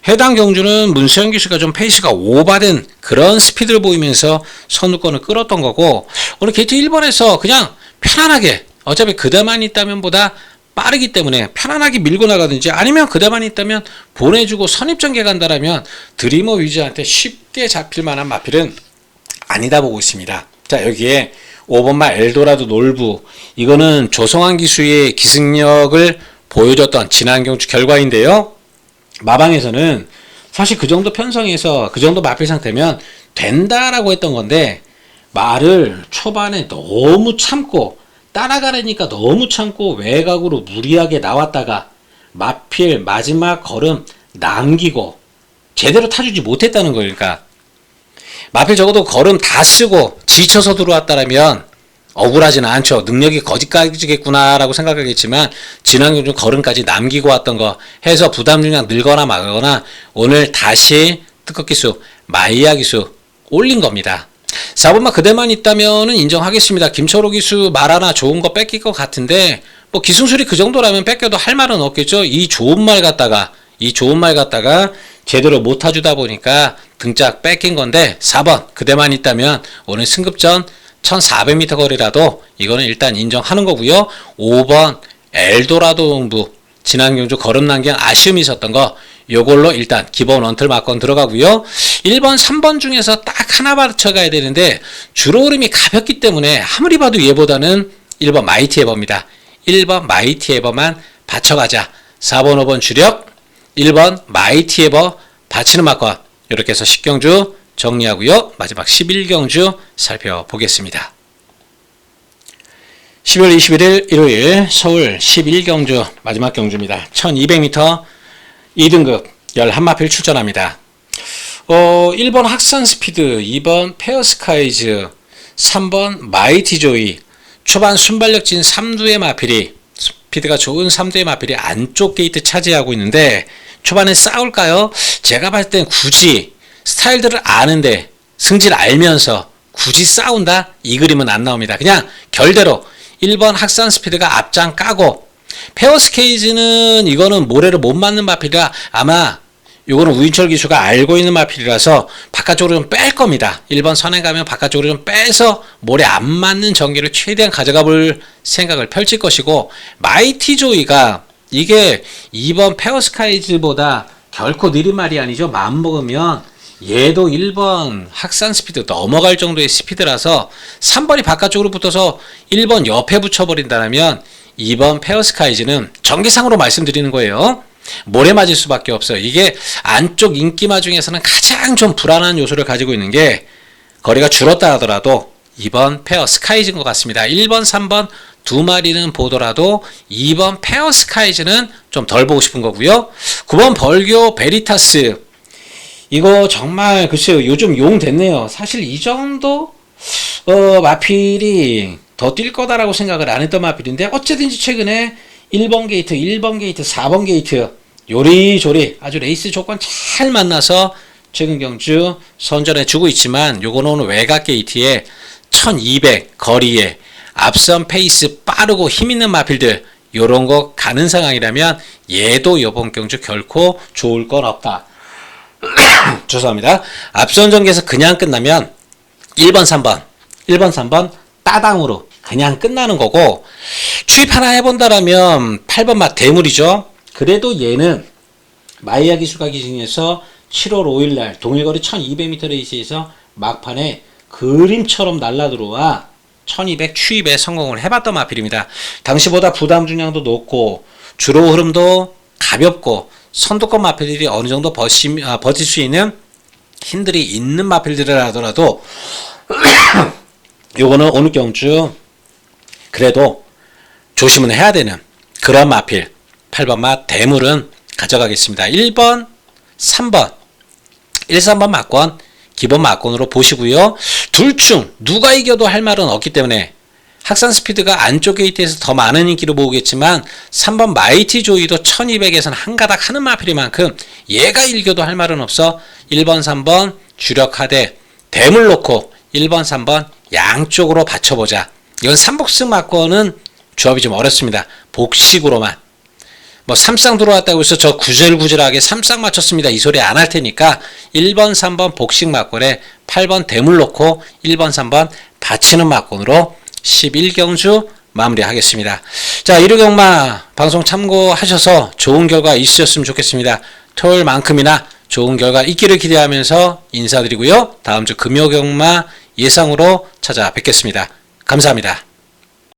해당 경주는 문세영 기수가 좀 페이스가 오버된 그런 스피드를 보이면서 선두권을 끌었던 거고 오늘 게이트 1번에서 그냥 편안하게 어차피 그대만 있다면 보다 빠르기 때문에 편안하게 밀고 나가든지 아니면 그대만 있다면 보내주고 선입전개 간다라면 드리머 위즈한테 쉽게 잡힐 만한 마필은 아니다 보고 있습니다. 자, 여기에 5번마 엘도라도 놀부 이거는 조성환 기수의 기승력을 보여줬던 지난 경주 결과인데요. 마방에서는 사실 그 정도 편성에서 그 정도 마필 상태면 된다라고 했던 건데 말을 초반에 너무 참고 따라가려니까 너무 참고 외곽으로 무리하게 나왔다가 마필 마지막 걸음 남기고 제대로 타주지 못했다는 거예요. 그러니까 마필 적어도 걸음 다 쓰고 지쳐서 들어왔다라면 억울하지는 않죠. 능력이 거짓까지겠구나라고 생각하겠지만 지난 경주 걸음까지 남기고 왔던 거 해서 부담 중량 늘거나 말거나 오늘 다시 특급 기수 마이야 기수 올린 겁니다. 4번마 그대만 있다면은 인정하겠습니다. 김철호 기수 말 하나 좋은 거 뺏길 것 같은데 뭐 기승술이 그 정도라면 뺏겨도 할 말은 없겠죠. 이 좋은 말 갖다가 제대로 못 타주다 보니까 등짝 뺏긴 건데 4번 그대만 있다면 오늘 승급전 1400m 거리라도 이거는 일단 인정하는 거고요. 5번 엘도라도 홍부 지난 경주 걸음 남긴 아쉬움이 있었던 거 요걸로 일단 기본 원틀 막권 들어가고요. 1번 3번 중에서 딱 하나 맞춰가야 되는데 주로 흐름이 가볍기 때문에 아무리 봐도 얘보다는 1번 마이티 에버입니다. 1번 마이티 에버만 받쳐가자. 4번 5번 주력 1번 마이티 에버 받치는 막권 이렇게 해서 10경주 정리하고요. 마지막 11경주 살펴보겠습니다. 10월 21일 일요일 서울 11경주 마지막 경주입니다. 1200m 2등급 11마필 출전합니다. 1번 학산 스피드, 2번 페어스카이즈, 3번 마이티 조이 초반 순발력진 삼두의 마필이, 스피드가 좋은 삼두의 마필이 안쪽 게이트 차지하고 있는데 초반에 싸울까요? 제가 봤을 땐 굳이 스타일들을 아는데 승질 알면서 굳이 싸운다? 이 그림은 안 나옵니다. 그냥 결대로 1번 학산 스피드가 앞장 까고, 페어스케이지는 이거는 모래를 못 맞는 마필이라 아마 요거는 우인철 기수가 알고 있는 마필이라서 바깥쪽으로 좀 뺄 겁니다. 1번 선에 가면 바깥쪽으로 좀 빼서 모래 안 맞는 전개를 최대한 가져가 볼 생각을 펼칠 것이고, 마이티 조이가 이게 2번 페어스카이즈보다 결코 느린 말이 아니죠. 마음 먹으면 얘도 1번 학산 스피드 넘어갈 정도의 스피드라서 3번이 바깥쪽으로 붙어서 1번 옆에 붙여버린다면 2번 페어스카이즈는 전개상으로 말씀드리는 거예요. 모래 맞을 수밖에 없어요. 이게 안쪽 인기마 중에서는 가장 좀 불안한 요소를 가지고 있는 게 거리가 줄었다 하더라도 2번 페어스카이즈인 것 같습니다. 1번, 3번 두 마리는 보더라도 2번 페어스카이즈는 좀 덜 보고 싶은 거고요. 9번 벌교 베리타스, 이거 정말 글쎄요, 요즘 용 됐네요. 사실 이 정도 마필이 더 뛸 거다라고 생각을 안 했던 마필인데, 어쨌든지 최근에 1번 게이트, 1번 게이트, 4번 게이트 요리조리 아주 레이스 조건 잘 만나서 최근 경주 선전해 주고 있지만, 요거는 외곽 게이트에 1200 거리에 앞선 페이스 빠르고 힘있는 마필들, 요런 거 가는 상황이라면 얘도 이번 경주 결코 좋을 건 없다. 죄송합니다. 앞선 전개에서 그냥 끝나면 1번, 3번 따당으로 그냥 끝나는 거고, 추입 하나 해본다라면 8번 맛 대물이죠. 그래도 얘는 마이야 기수가 기승에서 7월 5일날 동일거리 1200m 레이스에서 막판에 그림처럼 날라들어와 1200 추입에 성공을 해봤던 마필입니다. 당시보다 부담 중량도 높고 주로 흐름도 가볍고 선두권 마필들이 어느 정도 버틸 수 있는 힘들이 있는 마필들이라 하더라도 요거는 오늘 경주 그래도 조심은 해야 되는 그런 마필, 8번 맛 대물은 가져가겠습니다. 1번, 3번 1, 3번 막권 기본 막권으로 보시고요. 둘 중 누가 이겨도 할 말은 없기 때문에 학산 스피드가 안쪽 게이트에서 더 많은 인기를 모으겠지만 3번 마이티 조이도 1200에서는 한 가닥 하는 마필인 만큼 얘가 이겨도 할 말은 없어 1번, 3번 주력하되 대물 놓고 1번, 3번 양쪽으로 받쳐보자. 이건 3복승 막권은 조합이 좀 어렵습니다. 복식으로만. 뭐 3쌍 들어왔다고 해서 저 구질구질하게 3쌍 맞췄습니다. 이 소리 안 할 테니까 1번, 3번 복식 막권에 8번 대물 놓고 1번, 3번 받치는 막권으로 11경주 마무리하겠습니다. 자, 1호 경마 방송 참고하셔서 좋은 결과 있으셨으면 좋겠습니다. 토요일만큼이나 좋은 결과 있기를 기대하면서 인사드리고요. 다음 주 금요 경마 예상으로 찾아뵙겠습니다. 감사합니다.